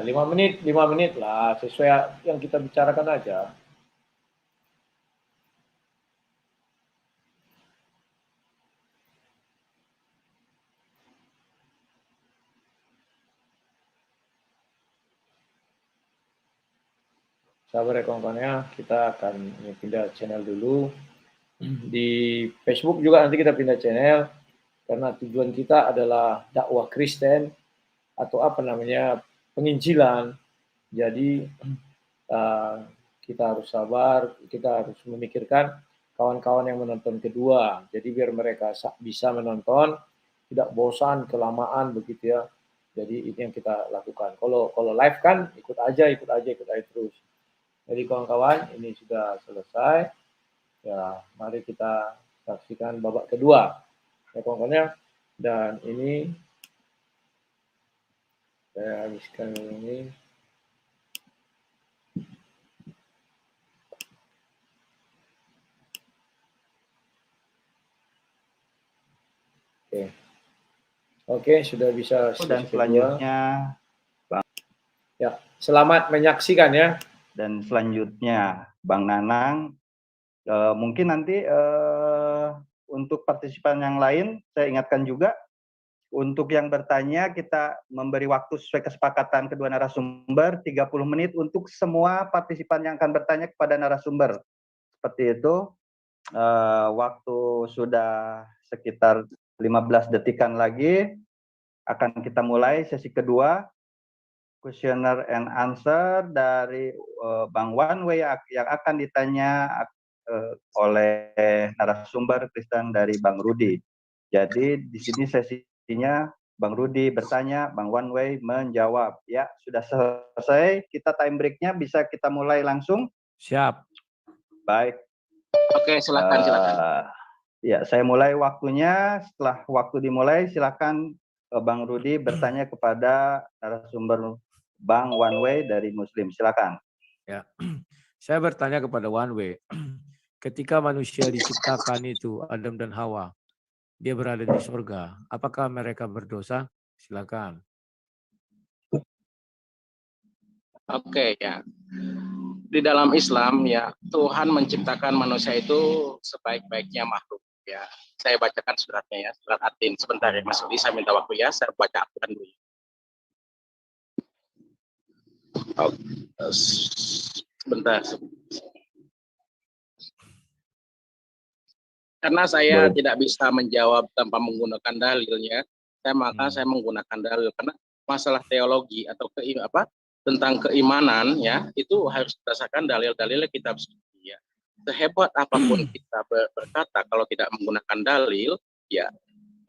5 menit lah, sesuai yang kita bicarakan aja. Sabar ya kawan-kawan ya, kita akan pindah channel dulu. Di Facebook juga nanti kita pindah channel, karena tujuan kita adalah dakwah Kristen, atau apa namanya, penginjilan. Jadi kita harus sabar, kita harus memikirkan kawan-kawan yang menonton kedua. Jadi biar mereka bisa menonton, tidak bosan, kelamaan begitu ya. Jadi ini yang kita lakukan. Kalau live kan ikut aja terus. Jadi kawan-kawan, ini sudah selesai. Ya, mari kita saksikan babak kedua. Ya kawan-kawan ya. Dan ini saya habiskan ini. Oke, sudah bisa. Dan selanjutnya, Bang. Ya, selamat menyaksikan ya. Dan selanjutnya, Bang Nanang, mungkin nanti untuk partisipan yang lain, saya ingatkan juga, untuk yang bertanya, kita memberi waktu sesuai kesepakatan kedua narasumber, 30 menit untuk semua partisipan yang akan bertanya kepada narasumber. Seperti itu, waktu sudah sekitar 15 detikan lagi, akan kita mulai sesi kedua, questionnaire and answer dari Bang One Way yang akan ditanya oleh narasumber Kristen dari Bang Rudi. Jadi di sini sesinya Bang Rudi bertanya, Bang One Way menjawab. Ya, sudah selesai. Kita time breaknya bisa kita mulai langsung. Siap. Baik. Oke, silakan. Ya, saya mulai waktunya. Setelah waktu dimulai, silakan Bang Rudi bertanya kepada narasumber Bang One Way dari Muslim. Silakan. Ya, saya bertanya kepada One Way. Ketika manusia diciptakan itu, Adam dan Hawa, dia berada di surga. Apakah mereka berdosa? Silakan. Oke, ya. Di dalam Islam ya, Tuhan menciptakan manusia itu sebaik-baiknya makhluk ya. Saya bacakan suratnya ya, surat At-Tin. Sebentar ya Mas Udi, saya minta waktu ya, saya baca aturan dulu. Sebentar. Karena saya tidak bisa menjawab tanpa menggunakan dalilnya, saya menggunakan dalil, karena masalah teologi atau tentang keimanan ya, itu harus berdasarkan dalil-dalil kitab suci ya. Sehebat apapun kita berkata, kalau tidak menggunakan dalil ya,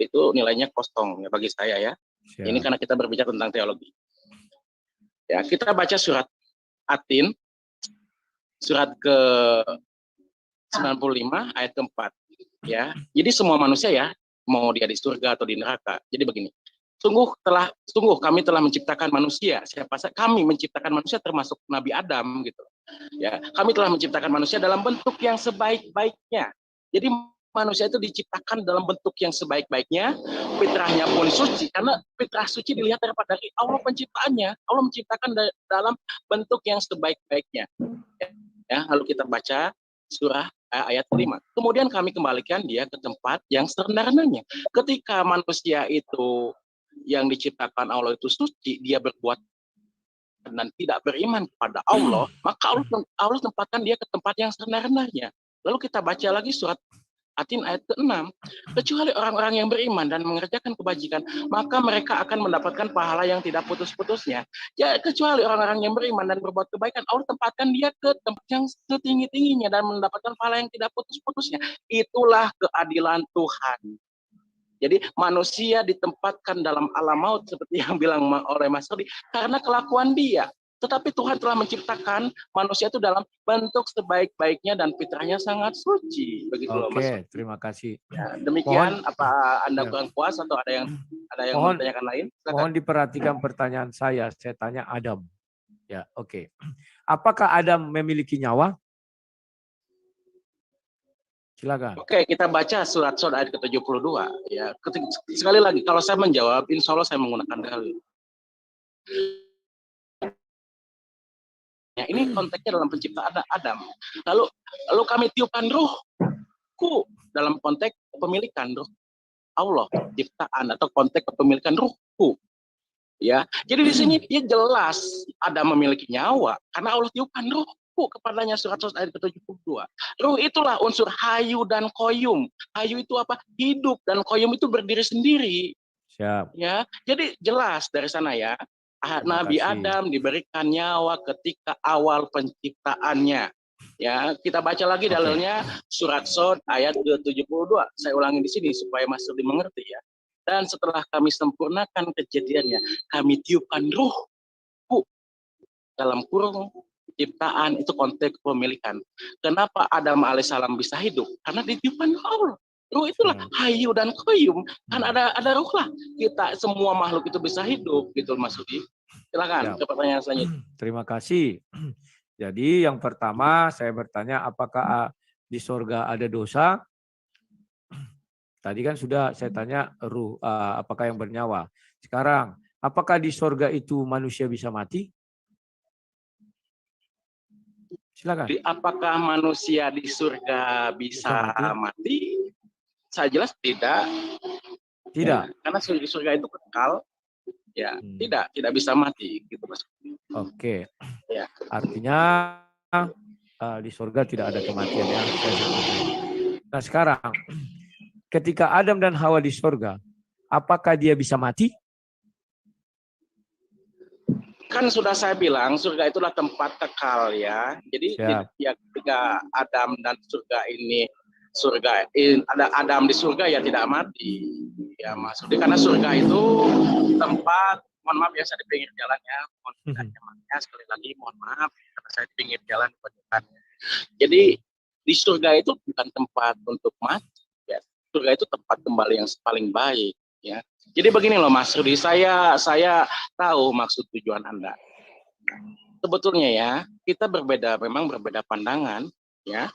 itu nilainya kosong ya bagi saya ya. Siap. Ini karena kita berbicara tentang teologi. Ya, kita baca surat At-Tin, surat ke 95 ayat keempat. Ya, jadi semua manusia ya, mau dia di surga atau di neraka. Jadi begini, sungguh kami telah menciptakan manusia. Kami menciptakan manusia termasuk Nabi Adam gitu. Ya, kami telah menciptakan manusia dalam bentuk yang sebaik-baiknya. Jadi manusia itu diciptakan dalam bentuk yang sebaik-baiknya, fitrahnya pun suci, karena fitrah suci dilihat dari Allah penciptaannya. Allah menciptakan dalam bentuk yang sebaik-baiknya. Ya, lalu kita baca surah ayat 5. Kemudian kami kembalikan dia ke tempat yang serendah-rendahnya. Ketika manusia itu yang diciptakan Allah itu suci, dia berbuat dan tidak beriman kepada Allah, maka Allah tempatkan dia ke tempat yang serendah-rendahnya. Lalu kita baca lagi surat At-Tin ayat ke-6, kecuali orang-orang yang beriman dan mengerjakan kebajikan, maka mereka akan mendapatkan pahala yang tidak putus-putusnya. Ya, kecuali orang-orang yang beriman dan berbuat kebaikan, Allah tempatkan dia ke tempat yang setinggi-tingginya dan mendapatkan pahala yang tidak putus-putusnya. Itulah keadilan Tuhan. Jadi manusia ditempatkan dalam alam maut seperti yang bilang oleh Mas Rudi karena kelakuan dia. Tetapi Tuhan telah menciptakan manusia itu dalam bentuk sebaik-baiknya dan fitrahnya sangat suci. Begitu loh, Mas. Oke, terima kasih. Ya, demikian, apa Anda kurang puas atau ada yang bertanyakan lain? Silakan. Mohon diperhatikan pertanyaan saya tanya Adam. Ya, oke. Apakah Adam memiliki nyawa? Silakan. Oke, kita baca surat ayat ke-72. Ya, sekali lagi, kalau saya menjawab, insya Allah saya menggunakan dalil. Ini konteksnya dalam penciptaan Adam. Lalu kami tiupkan ruhku dalam konteks kepemilikan ruh Allah, ciptaan atau konteks kepemilikan ruhku. Ya, jadi di sini dia jelas Adam memiliki nyawa karena Allah tiupkan ruhku kepadanya, surat ayat ke-72. Ruh itulah unsur hayu dan koyum. Hayu itu apa? Hidup, dan koyum itu berdiri sendiri. Siap. Ya, jadi jelas dari sana ya. Nabi Adam diberikan nyawa ketika awal penciptaannya. Ya, kita baca lagi dalilnya surat Sod ayat ke-72. Saya ulangi di sini supaya Mas Rudi mengerti ya. Dan setelah kami sempurnakan kejadiannya, kami tiupkan ruhku dalam kurung ciptaan, itu konteks pemilikan. Kenapa Adam alaihissalam bisa hidup? Karena ditiupkan Allah. Ruh itulah hayu dan koyum. Kan ada ruh lah. Kita semua makhluk itu bisa hidup, gitu Mas Rudi. Silakan ke pertanyaan selanjutnya. Terima kasih. Jadi yang pertama saya bertanya, apakah di surga ada dosa? Tadi kan sudah saya tanya ruh, apakah yang bernyawa. Sekarang, apakah di surga itu manusia bisa mati? Silakan. Apakah manusia di surga bisa mati? Saya jelas tidak. Tidak. Ya, karena surga itu kekal. Ya, tidak bisa mati gitu Mas. Oke. Ya. Artinya di surga tidak ada kematian ya. Nah, sekarang ketika Adam dan Hawa di surga, apakah dia bisa mati? Kan sudah saya bilang surga itulah tempat kekal ya. Jadi ya, ketika Adam dan ada Adam di surga ya tidak mati. Ya Mas, karena surga itu tempat, mohon maaf ya saya di pinggir jalannya, sekali lagi mohon maaf karena saya di pinggir jalan. Jadi di surga itu bukan tempat untuk mati. Ya. Surga itu tempat kembali yang paling baik. Ya. Jadi begini loh Mas Rudi, saya tahu maksud tujuan Anda. Sebetulnya ya, kita memang berbeda pandangan, ya.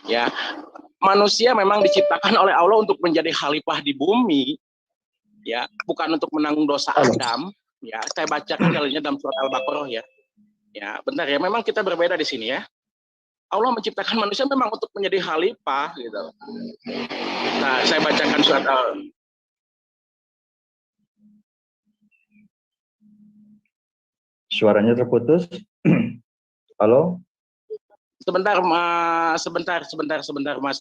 Ya. Manusia memang diciptakan oleh Allah untuk menjadi khalifah di bumi, ya, bukan untuk menanggung dosa Adam, ya. Saya bacakan dalilnya dalam surat Al-Baqarah ya. Ya, benar ya, memang kita berbeda di sini ya. Allah menciptakan manusia memang untuk menjadi khalifah gitu. Nah, saya bacakan surat Suaranya terputus. Halo? Sebentar Mas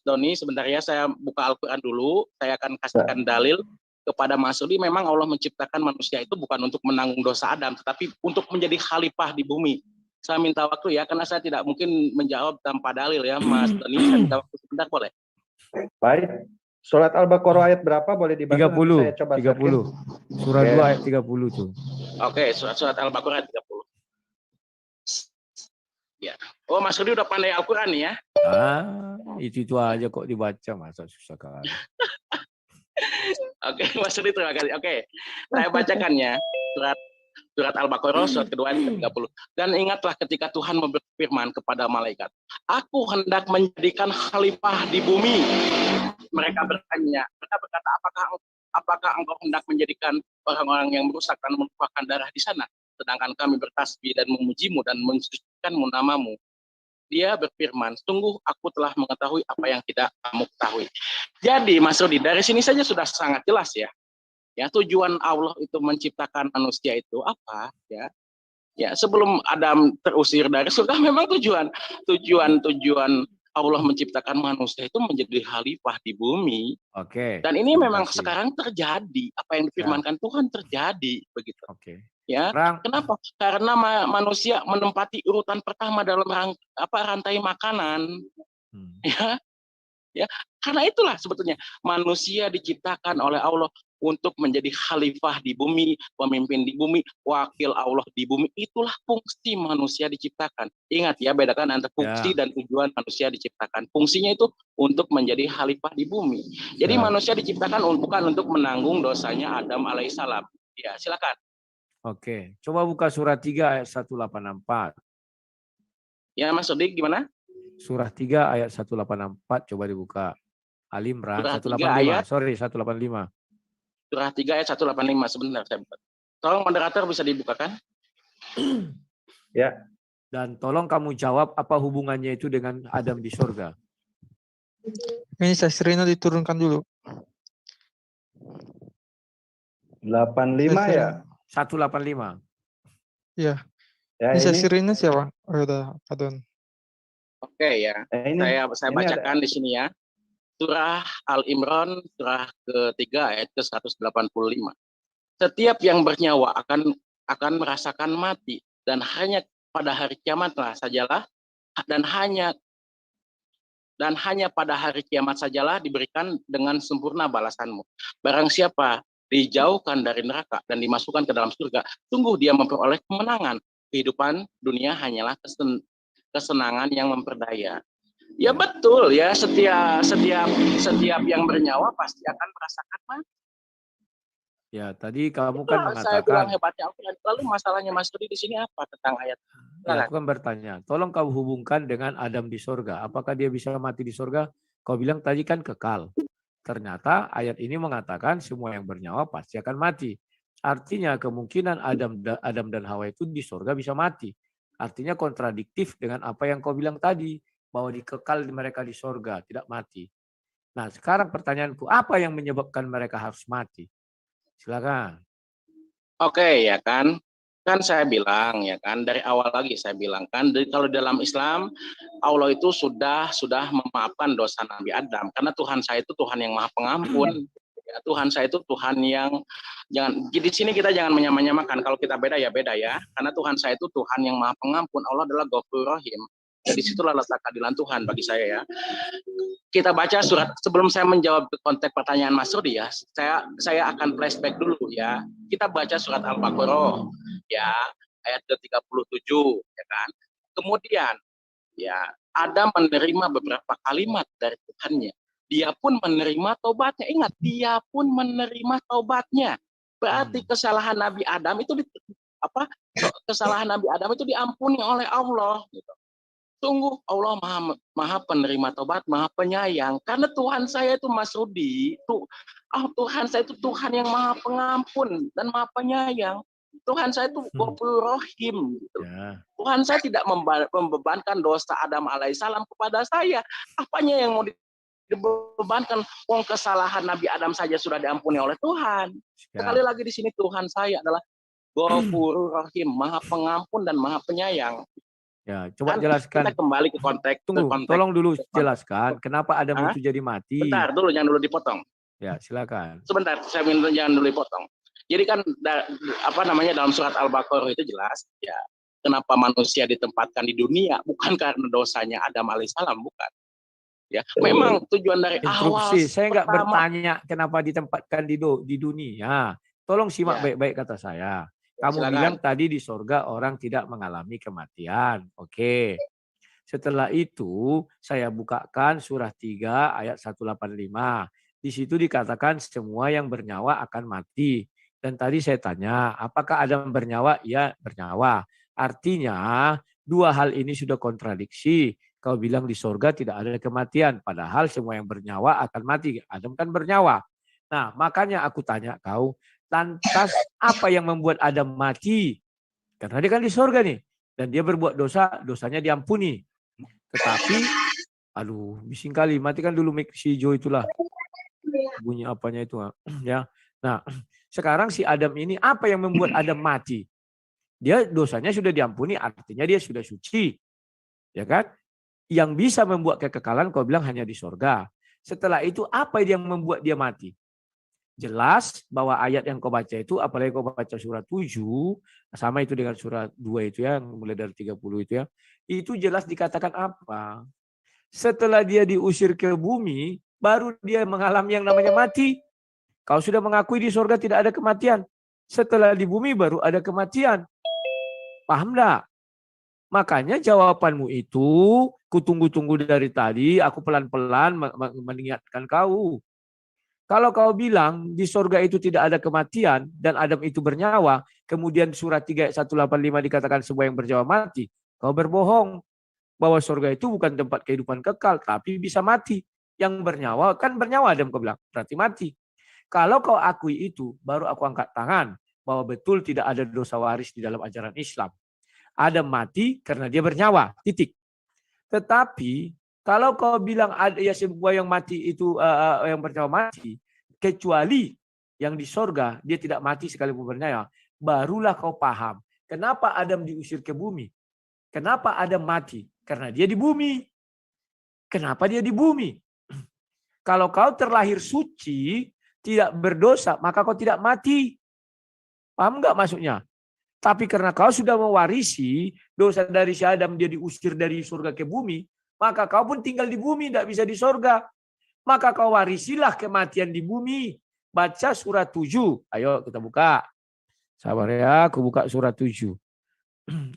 Doni, sebentar ya, saya buka Al-Quran dulu, saya akan kasihkan dalil kepada Mas Rudi. Memang Allah menciptakan manusia itu bukan untuk menanggung dosa Adam, tetapi untuk menjadi khalifah di bumi. Saya minta waktu ya, karena saya tidak mungkin menjawab tanpa dalil ya Mas Doni, saya minta waktu sebentar boleh? Baik, surat Al-Baqarah ayat berapa boleh dibaca? 30, saya coba 30. Surat 2 ayat 30 tuh. Oke, surat Al-Baqarah ayat 30. Ya. Oh, Mas Rudi udah pandai Al-Quran nih ya? Itu aja kok dibaca, masa susah kali. Oke, Mas Rudi terima kasih. Oke, saya bacakan ya. Surat Al-Baqarah, surat kedua ayat 30. Dan ingatlah ketika Tuhan berfirman kepada malaikat, aku hendak menjadikan khalifah di bumi. Mereka berkata, apakah engkau hendak menjadikan orang-orang yang merusak dan menumpahkan darah di sana? Sedangkan kami bertasbih dan memujimu dan mensucikanmu namamu. Dia berfirman, sungguh aku telah mengetahui apa yang tidak kamu ketahui. Jadi Mas Rudi, dari sini saja sudah sangat jelas ya. Ya, tujuan Allah itu menciptakan manusia itu apa? Ya, ya sebelum Adam terusir dari surga, memang tujuan Allah menciptakan manusia itu menjadi khalifah di bumi. Oke. Dan ini memang sekarang terjadi, apa yang difirmankan Tuhan terjadi begitu. Oke. Ya, kenapa? Karena manusia menempati urutan pertama dalam rantai makanan. Ya, karena itulah sebetulnya manusia diciptakan oleh Allah untuk menjadi khalifah di bumi, pemimpin di bumi, wakil Allah di bumi. Itulah fungsi manusia diciptakan. Ingat ya, bedakan antara fungsi dan tujuan manusia diciptakan. Fungsinya itu untuk menjadi khalifah di bumi. Jadi manusia diciptakan bukan untuk menanggung dosanya Adam alaihissalam. Ya, silakan. Oke, coba buka surat 3 ayat 184. Ya, Mas Rudi gimana? Surah 3 ayat 184, coba dibuka. Ali Imran 185, 185. Surah 3 ayat 185, sebentar saya buka. Tolong moderator bisa dibukakan? Ya, Dan tolong kamu jawab apa hubungannya itu dengan Adam di surga. Ini saya Serena diturunkan dulu. 85 ya? 185. Iya. Ya Ini saya ini. Serena siapa? Oh, udah, Adon. Oke ya. Ini Saya ini bacakan di sini ya. Surah Al-Imran surah ketiga ayat ke-185. Setiap yang bernyawa akan merasakan mati, dan hanya pada hari kiamatlah sajalah dan hanya pada hari kiamat sajalah diberikan dengan sempurna balasanmu. Barang siapa dijauhkan dari neraka dan dimasukkan ke dalam surga, sungguh dia memperoleh kemenangan. Kehidupan dunia hanyalah kesenangan yang memperdaya. Ya betul ya, setiap yang bernyawa pasti akan merasakan mati. Ya, tadi kamu kan Saya bilang mengatakan, hebatnya Al-Quran. Lalu masalahnya Mas Rudi di sini apa tentang ayat? ya, aku kan bertanya, tolong kau hubungkan dengan Adam di surga. Apakah dia bisa mati di surga? Kau bilang tadi kan kekal. Ternyata ayat ini mengatakan semua yang bernyawa pasti akan mati. Artinya kemungkinan Adam dan Hawa itu di surga bisa mati. Artinya kontradiktif dengan apa yang kau bilang tadi, bahwa dikekal mereka di surga, tidak mati. Nah, sekarang pertanyaanku, apa yang menyebabkan mereka harus mati? Silakan. Oke ya kan. Kan saya bilang ya kan, dari awal lagi saya bilang kan, kalau dalam Islam Allah itu sudah memaafkan dosa Nabi Adam, karena Tuhan saya itu Tuhan yang Maha Pengampun. Ya, Tuhan saya itu Tuhan yang di sini kita jangan menyamakan. Kalau kita beda ya, karena Tuhan saya itu Tuhan yang Maha Pengampun. Allah adalah Ghafurur Rahim. Jadi situlah letak keadilan Tuhan bagi saya ya. Kita baca surat, sebelum saya menjawab konteks pertanyaan Mas Rudi ya, saya akan flashback dulu ya. Kita baca surat Al-Baqarah ya, ayat ke-37 ya kan. Kemudian ya, Adam menerima beberapa kalimat dari Tuhannya. Dia pun menerima taubatnya. Ingat, dia pun menerima taubatnya. Berarti kesalahan Nabi Adam itu kesalahan Nabi Adam itu diampuni oleh Allah gitu. Sungguh Allah maha penerima taubat, maha penyayang. Karena Tuhan saya itu Mas Rudi, Tuhan saya itu Tuhan yang maha pengampun dan maha penyayang. Tuhan saya itu Ghafurur Rahim. Gitu. Ya. Tuhan saya tidak membebankan dosa Adam alaihissalam kepada saya. Apanya yang mau dibebankan? Wong kesalahan Nabi Adam saja sudah diampuni oleh Tuhan. Sekali lagi di sini Tuhan saya adalah Ghafurur Rahim, maha pengampun dan maha penyayang. Ya, coba jelaskan. Kita kembali ke konteks. Tolong dulu jelaskan kenapa Adam itu jadi mati. Bentar dulu, jangan dulu dipotong. Ya, silakan. Sebentar, saya minta jangan dulu dipotong. Jadi kan dalam surat Al-Baqarah itu jelas ya, kenapa manusia ditempatkan di dunia bukan karena dosanya Adam alaihissalam, bukan. Ya, memang tujuan dari awal. Saya nggak bertanya kenapa ditempatkan di dunia. Tolong simak baik-baik kata saya. Kamu bilang tadi di surga orang tidak mengalami kematian. Oke. Setelah itu saya bukakan surah 3 ayat 185. Di situ dikatakan semua yang bernyawa akan mati. Dan tadi saya tanya, apakah Adam bernyawa? Ya, bernyawa. Artinya dua hal ini sudah kontradiksi. Kau bilang di surga tidak ada kematian. Padahal semua yang bernyawa akan mati. Adam kan bernyawa. Nah, makanya aku tanya kau, lantas apa yang membuat Adam mati? Karena dia kan di surga nih. Dan dia berbuat dosa, dosanya diampuni. Tetapi, aduh, bising kali. Matikan dulu mic si Jo itulah. Bunyi apanya itu. Ya. Nah, sekarang si Adam ini apa yang membuat Adam mati? Dia dosanya sudah diampuni, artinya dia sudah suci. Ya kan? Yang bisa membuat kekekalan kau bilang hanya di surga. Setelah itu apa yang membuat dia mati? Jelas bahwa ayat yang kau baca itu, apalagi kau baca surat 7, sama itu dengan surat 2 itu ya, mulai dari 30 itu ya, itu jelas dikatakan apa? Setelah dia diusir ke bumi, baru dia mengalami yang namanya mati. Kau sudah mengakui di surga tidak ada kematian. Setelah di bumi baru ada kematian. Paham enggak? Makanya jawabanmu itu, kutunggu-tunggu dari tadi, aku pelan-pelan mengingatkan kau. Kalau kau bilang di surga itu tidak ada kematian dan Adam itu bernyawa, kemudian surat 3 ayat 185 dikatakan semua yang bernyawa mati, kau berbohong bahwa surga itu bukan tempat kehidupan kekal, tapi bisa mati. Yang bernyawa kan bernyawa, Adam kau bilang, berarti mati. Kalau kau akui itu, baru aku angkat tangan bahwa betul tidak ada dosa waris di dalam ajaran Islam. Adam mati karena dia bernyawa, titik. Tetapi kalau kau bilang ada ya semua yang mati itu yang bernyawa mati, kecuali yang di sorga dia tidak mati sekalipun bernyawa, barulah kau paham kenapa Adam diusir ke bumi. Kenapa Adam mati? Karena dia di bumi. Kenapa dia di bumi? Kalau kau terlahir suci, tidak berdosa, maka kau tidak mati. Paham nggak maksudnya? Tapi karena kau sudah mewarisi dosa dari si Adam, dia diusir dari surga ke bumi, maka kau pun tinggal di bumi, tidak bisa di surga. Maka kau warisilah kematian di bumi. Baca surat 7. Ayo kita buka. Sabar ya, aku buka surat 7.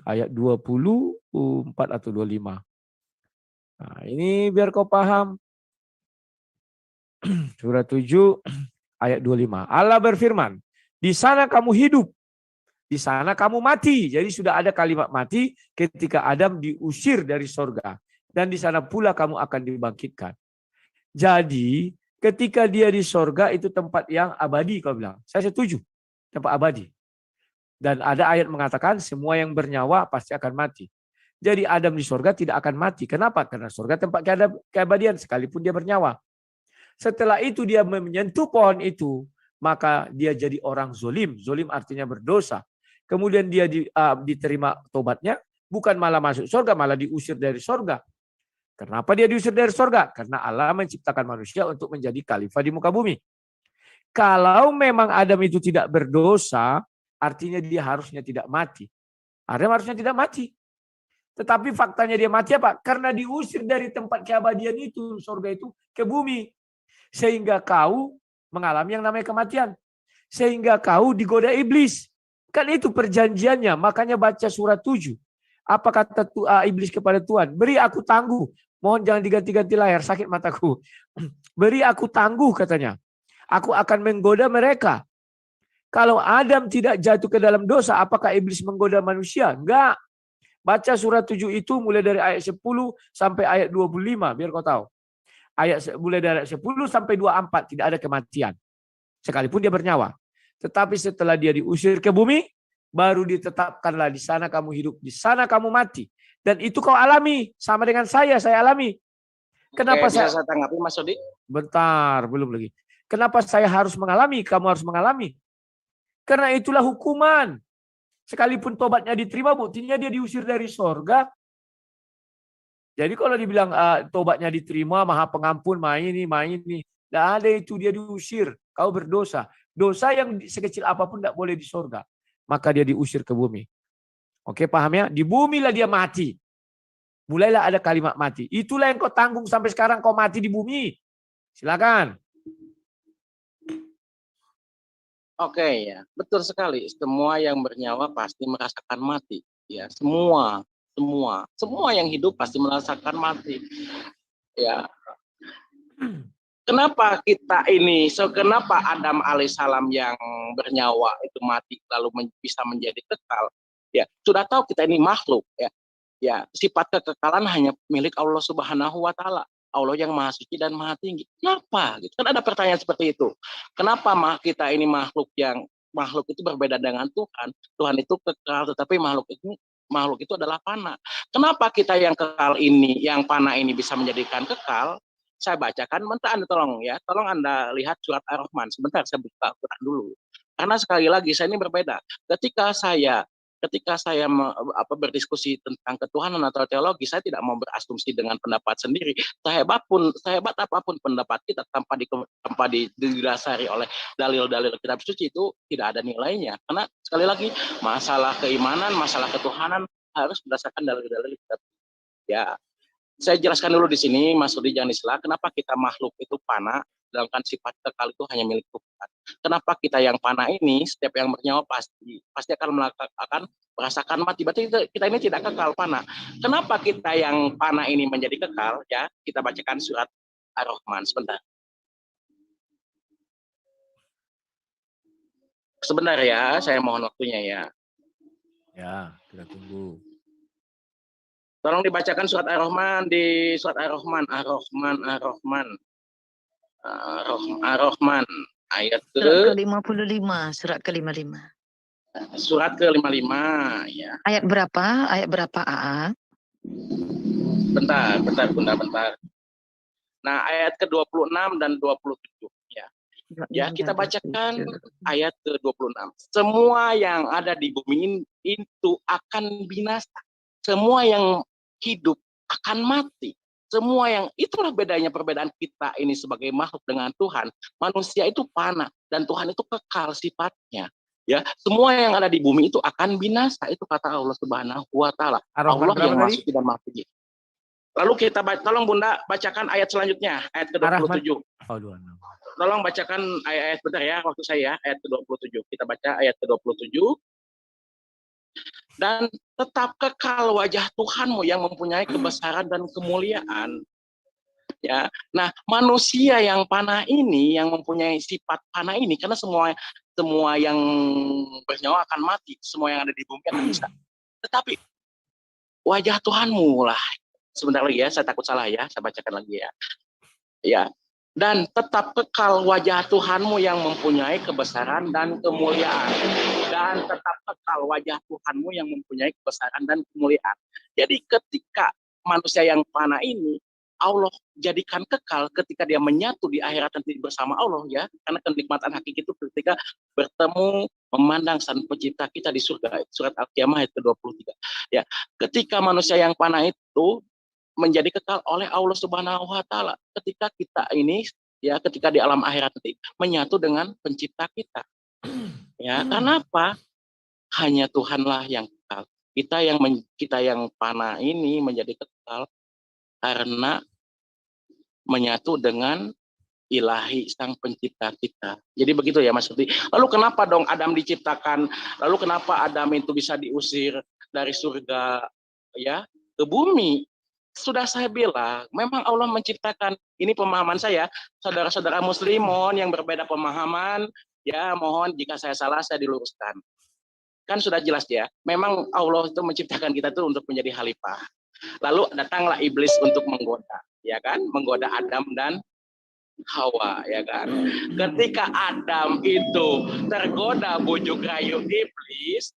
Ayat 24 atau 25. Nah, ini biar kau paham. Surat 7 ayat 25. Allah berfirman, di sana kamu hidup. Di sana kamu mati. Jadi sudah ada kalimat mati ketika Adam diusir dari sorga. Dan di sana pula kamu akan dibangkitkan. Jadi ketika dia di sorga itu tempat yang abadi kau bilang. Saya setuju. Tempat abadi. Dan ada ayat mengatakan semua yang bernyawa pasti akan mati. Jadi Adam di sorga tidak akan mati. Kenapa? Karena sorga tempat keabadian sekalipun dia bernyawa. Setelah itu dia menyentuh pohon itu. Maka dia jadi orang zolim. Zolim artinya berdosa. Kemudian dia diterima tobatnya, bukan malah masuk surga, malah diusir dari surga. Kenapa dia diusir dari surga? Karena Allah menciptakan manusia untuk menjadi khalifah di muka bumi. Kalau memang Adam itu tidak berdosa, artinya dia harusnya tidak mati. Adam harusnya tidak mati. Tetapi faktanya dia mati apa? Karena diusir dari tempat keabadian itu, surga itu, ke bumi. Sehingga kau mengalami yang namanya kematian. Sehingga kau digoda iblis. Kan itu perjanjiannya, makanya baca surat 7. Apa kata iblis kepada Tuhan? Beri aku tangguh. Mohon jangan diganti-ganti layar, sakit mataku. Beri aku tangguh katanya. Aku akan menggoda mereka. Kalau Adam tidak jatuh ke dalam dosa, apakah iblis menggoda manusia? Enggak. Baca surat 7 itu mulai dari ayat 10 sampai ayat 25, biar kau tahu. Mulai dari ayat 10 sampai 24 tidak ada kematian. Sekalipun dia bernyawa. Tetapi setelah dia diusir ke bumi, baru ditetapkanlah di sana kamu hidup, di sana kamu mati. Dan itu kau alami, sama dengan saya alami. Kenapa Oke, bisa saya tanggapi Mas Sodi? Bentar, belum lagi. Kenapa saya harus mengalami, kamu harus mengalami? Karena itulah hukuman. Sekalipun tobatnya diterima, buktinya dia diusir dari sorga. Jadi kalau dibilang tobatnya diterima, maha pengampun, main ini. Tidak ada itu, dia diusir. Kau berdosa. Dosa yang sekecil apapun tidak boleh di sorga. Maka dia diusir ke bumi. Oke, paham ya? Di bumi lah dia mati. Mulailah ada kalimat mati. Itulah yang kau tanggung sampai sekarang, kau mati di bumi. Silakan. Oke, ya, betul sekali. Semua yang bernyawa pasti merasakan mati. Ya, semua yang hidup pasti merasakan mati. Ya. Kenapa kita ini, kenapa Adam alaihissalam yang bernyawa itu mati lalu bisa menjadi kekal? Ya, sudah tahu kita ini makhluk, ya. Ya, sifat kekekalan hanya milik Allah Subhanahu wa taala. Allah yang Maha Suci dan Maha Tinggi. Kenapa? Gitu. Kan ada pertanyaan seperti itu. Kenapa kita ini makhluk itu berbeda dengan Tuhan? Tuhan itu kekal, tetapi makhluk itu adalah fana. Kenapa kita yang kekal ini, yang fana ini bisa menjadikan kekal? Saya bacakan, bentar Anda tolong Anda lihat surat Ar-Rahman. Sebentar saya buka Quran dulu. Karena sekali lagi saya ini berbeda. Ketika saya berdiskusi tentang ketuhanan atau teologi, saya tidak mau berasumsi dengan pendapat sendiri. Sehebat apapun pendapat kita tanpa didasari oleh dalil-dalil kitab suci itu tidak ada nilainya. Karena sekali lagi masalah keimanan, masalah ketuhanan harus berdasarkan dalil-dalil kitab suci. Ya. Saya jelaskan dulu di sini, Mas Rudi jangan disalah, kenapa kita makhluk itu fana, sedangkan sifat kekal itu hanya milik Tuhan. Kenapa kita yang fana ini, setiap yang bernyawa pasti akan merasakan mati. Berarti kita ini tidak kekal, fana. Kenapa kita yang fana ini menjadi kekal? Ya, kita bacakan surat Ar-Rahman sebentar. Sebentar ya, saya mohon waktunya ya. Ya, kita tunggu. Tolong dibacakan surat Ar-Rahman di surat Ar-Rahman ayat Surat ke-55, surat ke-55. Surat ke-55 ya. Ayat berapa? Ayat berapa AA? Bentar. Nah, ayat ke-26 dan 27 ya. Ya, kita bacakan ayat ke-26. Semua yang ada di bumi itu akan binasa. Semua yang hidup akan mati. Semua yang itulah bedanya perbedaan kita ini sebagai makhluk dengan Tuhan. Manusia itu fana dan Tuhan itu kekal sifatnya. Ya, semua yang ada di bumi itu akan binasa. Itu kata Allah Subhanahu wa taala. Allah yang masuk dan mati. Lalu kita tolong Bunda bacakan ayat selanjutnya, ayat ke-27. Tolong bacakan ayat bentar ya, waktu saya ayat ke-27. Kita baca ayat ke-27. Dan tetap kekal wajah Tuhanmu yang mempunyai kebesaran dan kemuliaan. Ya. Nah, manusia yang panah ini, yang mempunyai sifat panah ini, karena semua yang bernyawa akan mati, semua yang ada di bumi akan bisa. Tetapi wajah Tuhanmu lah. Sebentar lagi ya, saya takut salah ya, saya bacakan lagi ya. Ya. Dan tetap kekal wajah Tuhanmu yang mempunyai kebesaran dan kemuliaan. Dan tetap kekal wajah Tuhanmu yang mempunyai kebesaran dan kemuliaan. Jadi ketika manusia yang panah ini, Allah jadikan kekal ketika dia menyatu di akhirat nanti bersama Allah ya. Karena kenikmatan hakiki itu ketika bertemu memandang Sang Pencipta kita di surga. Surat Al-Qiyamah ayat ke-23. Ya, ketika manusia yang panah itu menjadi kekal oleh Allah Subhanahu wa taala ketika kita ini ya ketika di alam akhirat nanti menyatu dengan pencipta kita. Ya, kenapa? Hanya Tuhanlah yang kekal. Kita yang panah ini menjadi kekal karena menyatu dengan Ilahi Sang Pencipta kita. Jadi begitu ya Mas Uti. Lalu kenapa dong Adam diciptakan? Lalu kenapa Adam itu bisa diusir dari surga ya ke bumi? Sudah saya bilang, memang Allah menciptakan, ini pemahaman saya, saudara-saudara muslimon yang berbeda pemahaman, ya mohon jika saya salah saya diluruskan. Kan sudah jelas ya, memang Allah itu menciptakan kita itu untuk menjadi khalifah. Lalu datanglah iblis untuk menggoda, ya kan, menggoda Adam dan Hawa, ya kan. Ketika Adam itu tergoda bujuk rayu iblis,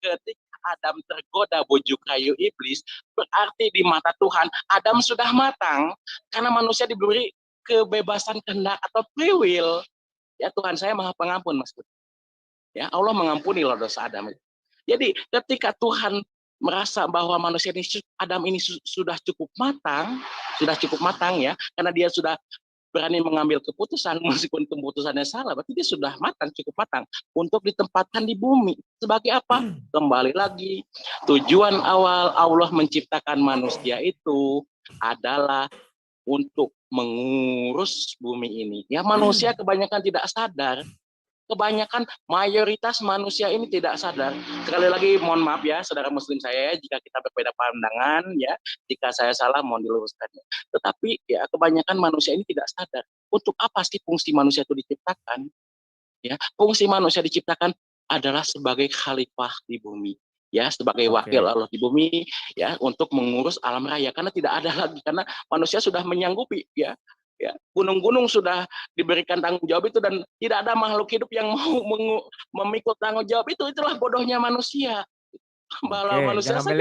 ketika Adam tergoda bujuk rayu iblis, berarti di mata Tuhan Adam sudah matang karena manusia diberi kebebasan kehendak atau free will. Ya Tuhan saya Maha Pengampun Mas. Ya Allah mengampuni loh dosa Adam. Jadi ketika Tuhan merasa bahwa manusia ini Adam ini sudah cukup matang ya, karena dia sudah berani mengambil keputusan meskipun keputusannya salah, berarti dia sudah cukup matang untuk ditempatkan di bumi. Sebagai apa? Kembali lagi, tujuan awal Allah menciptakan manusia itu adalah untuk mengurus bumi ini. Ya manusia kebanyakan tidak sadar. Kebanyakan mayoritas manusia ini tidak sadar. Sekali lagi mohon maaf ya saudara muslim saya jika kita berbeda pandangan ya, jika saya salah mohon diluruskan. Tetapi ya kebanyakan manusia ini tidak sadar untuk apa sih fungsi manusia itu diciptakan? Ya, fungsi manusia diciptakan adalah sebagai khalifah di bumi. Ya, sebagai wakil Allah di bumi ya untuk mengurus alam raya karena tidak ada lagi karena manusia sudah menyanggupi ya. Ya, gunung-gunung sudah diberikan tanggung jawab itu dan tidak ada makhluk hidup yang mau memikul tanggung jawab itu. Itulah bodohnya manusia. Bahwa manusia saja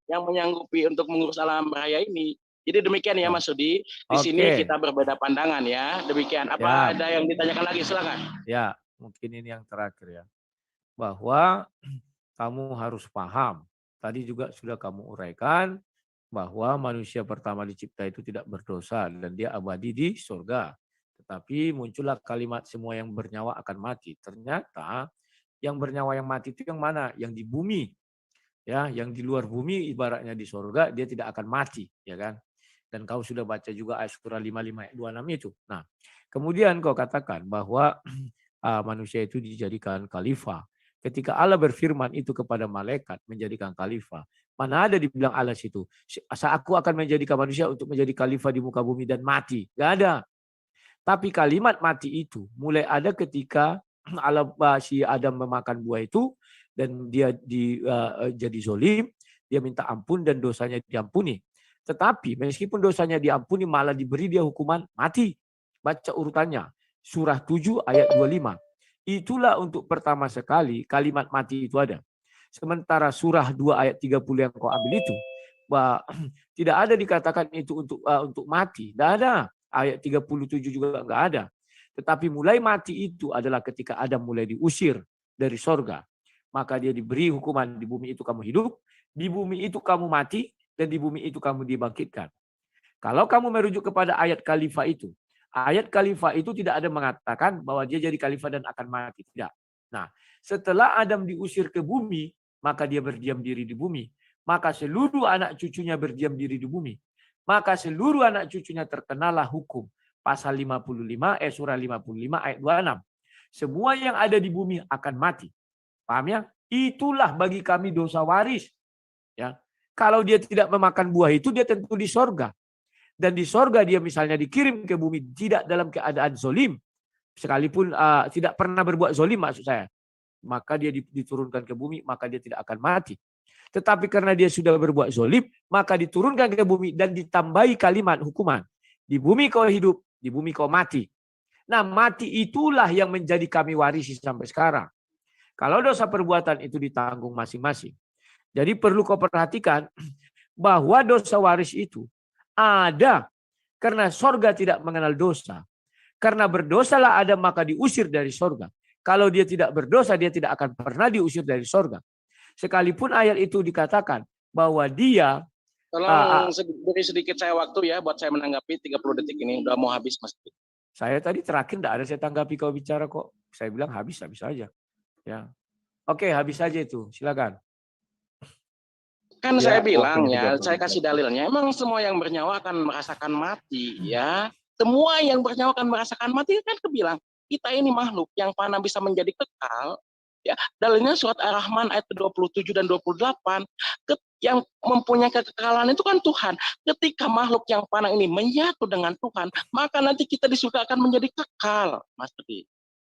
yang menyanggupi untuk mengurus alam raya ini. Jadi demikian ya Mas Sudi. Di sini kita berbeda pandangan ya. Demikian. Apa ada yang ditanyakan lagi? Silakan. Ya, mungkin ini yang terakhir ya. Bahwa kamu harus paham. Tadi juga sudah kamu uraikan bahwa manusia pertama dicipta itu tidak berdosa dan dia abadi di surga. Tetapi muncullah kalimat semua yang bernyawa akan mati. Ternyata yang bernyawa yang mati itu yang mana? Yang di bumi. Ya, yang di luar bumi ibaratnya di surga dia tidak akan mati, ya kan? Dan kau sudah baca juga ayat surah 55 ayat 26 itu. Nah, kemudian kau katakan bahwa manusia itu dijadikan khalifah. Ketika Allah berfirman itu kepada malaikat menjadikan khalifah, mana ada dibilang Allah situ, aku akan menjadikan manusia untuk menjadi khalifah di muka bumi dan mati. Gak ada. Tapi kalimat mati itu mulai ada ketika Allah si Adam memakan buah itu dan dia jadi zolim, dia minta ampun dan dosanya diampuni. Tetapi meskipun dosanya diampuni malah diberi dia hukuman mati. Baca urutannya. Surah 7 ayat 25. Itulah untuk pertama sekali kalimat mati itu ada. Sementara surah 2 ayat 30 yang kau ambil itu, bahwa tidak ada dikatakan itu untuk mati. Tidak ada. Ayat 37 juga enggak ada. Tetapi mulai mati itu adalah ketika Adam mulai diusir dari sorga. Maka dia diberi hukuman, di bumi itu kamu hidup, di bumi itu kamu mati, dan di bumi itu kamu dibangkitkan. Kalau kamu merujuk kepada ayat khalifah itu, ayat khalifah itu tidak ada mengatakan bahwa dia jadi khalifah dan akan mati. Tidak. Nah, setelah Adam diusir ke bumi, maka dia berdiam diri di bumi. Maka seluruh anak cucunya berdiam diri di bumi. Maka seluruh anak cucunya terkenalah hukum. Pasal 55, surah 55 ayat 26. Semua yang ada di bumi akan mati. Paham ya? Itulah bagi kami dosa waris. Ya. Kalau dia tidak memakan buah itu, dia tentu di sorga. Dan di sorga dia misalnya dikirim ke bumi tidak dalam keadaan zolim. Sekalipun tidak pernah berbuat zolim maksud saya. Maka dia diturunkan ke bumi, maka dia tidak akan mati. Tetapi karena dia sudah berbuat zolim, maka diturunkan ke bumi dan ditambahi kalimat hukuman. Di bumi kau hidup, di bumi kau mati. Nah, mati itulah yang menjadi kami warisi sampai sekarang. Kalau dosa perbuatan itu ditanggung masing-masing. Jadi perlu kau perhatikan bahwa dosa waris itu ada karena sorga tidak mengenal dosa. Karena berdosalah Adam maka diusir dari sorga. Kalau dia tidak berdosa, dia tidak akan pernah diusir dari sorga. Sekalipun ayat itu dikatakan bahwa dia... Tolong beri sedikit saya waktu ya buat saya menanggapi 30 detik ini. Udah mau habis, Mas. Saya tadi terakhir tidak ada saya tanggapi kau bicara kok. Saya bilang habis saja. Ya. Oke, habis saja itu. Silakan. Kan ya, saya bilang ya, saya kasih dalilnya. Emang semua yang bernyawa akan merasakan mati ya. Semua yang bernyawa akan merasakan mati kan kebilang. Kita ini makhluk yang fana bisa menjadi kekal. Ya, dalilnya surat Ar-Rahman ayat 27 dan 28. Yang mempunyai kekekalan itu kan Tuhan. Ketika makhluk yang fana ini menyatu dengan Tuhan, maka nanti kita di surga akan menjadi kekal, Mas Budi.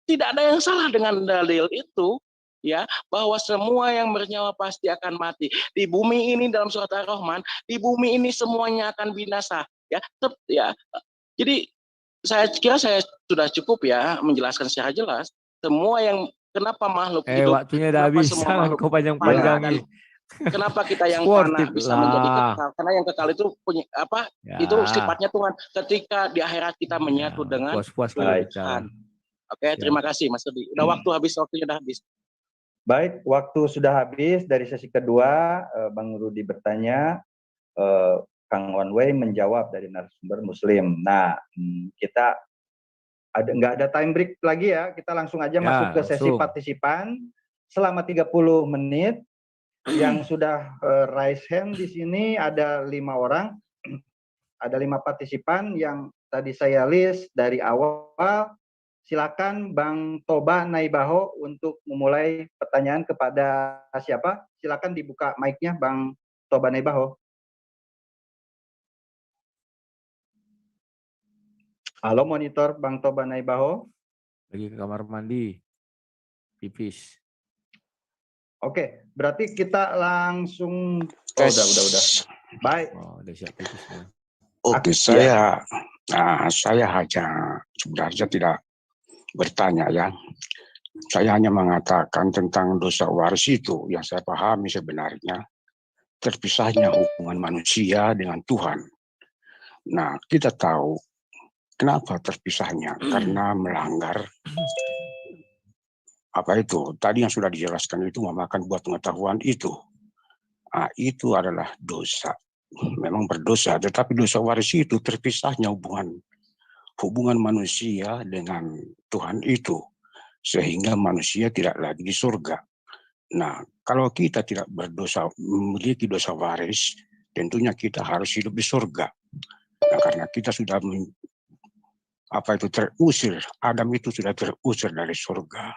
Tidak ada yang salah dengan dalil itu, ya, bahwa semua yang bernyawa pasti akan mati. Di bumi ini dalam surat Ar-Rahman, di bumi ini semuanya akan binasa, ya. Jadi saya kira saya sudah cukup ya menjelaskan secara jelas. Semua yang kenapa makhluk hidup, waktunya udah habis, kau panjang-panjangin. Kenapa kita yang fana bisa menjadi kekal? Karena yang kekal itu punya apa? Ya. Itu sifatnya Tuhan. Ketika di akhirat kita menyatu dengan Tuhan. Oke, terima kasih Mas Edi. Udah waktunya udah habis. Baik, waktu sudah habis dari sesi kedua. Bang Rudi bertanya, Kang One Way menjawab dari narasumber Muslim. Nah, kita nggak ada time break lagi ya. Kita langsung aja masuk ke sesi partisipan selama 30 menit. Yang sudah raise hand di sini ada 5 orang, ada 5 partisipan yang tadi saya list dari awal. Silakan Bang Toba Naibaho untuk memulai pertanyaan kepada siapa? Silakan dibuka mic-nya Bang Toba Naibaho. Halo monitor Bang Toba Naibaho. Lagi ke kamar mandi, pipis. Oke, berarti kita langsung. Udah. Baik. Oh, udah siap pipisnya. Oke, saya hanya sebenarnya tidak bertanya ya. Saya hanya mengatakan tentang dosa waris itu yang saya pahami sebenarnya terpisahnya hubungan manusia dengan Tuhan. Nah, kita tahu kenapa terpisahnya karena melanggar apa itu tadi yang sudah dijelaskan itu memakan buah pengetahuan itu. Nah, itu adalah dosa. Memang berdosa, tetapi dosa waris itu terpisahnya hubungan manusia dengan Tuhan itu, sehingga manusia tidak lagi di surga. Nah, kalau kita tidak berdosa, memiliki dosa waris, tentunya kita harus hidup di surga. Nah, karena kita sudah terusir, Adam itu sudah terusir dari surga,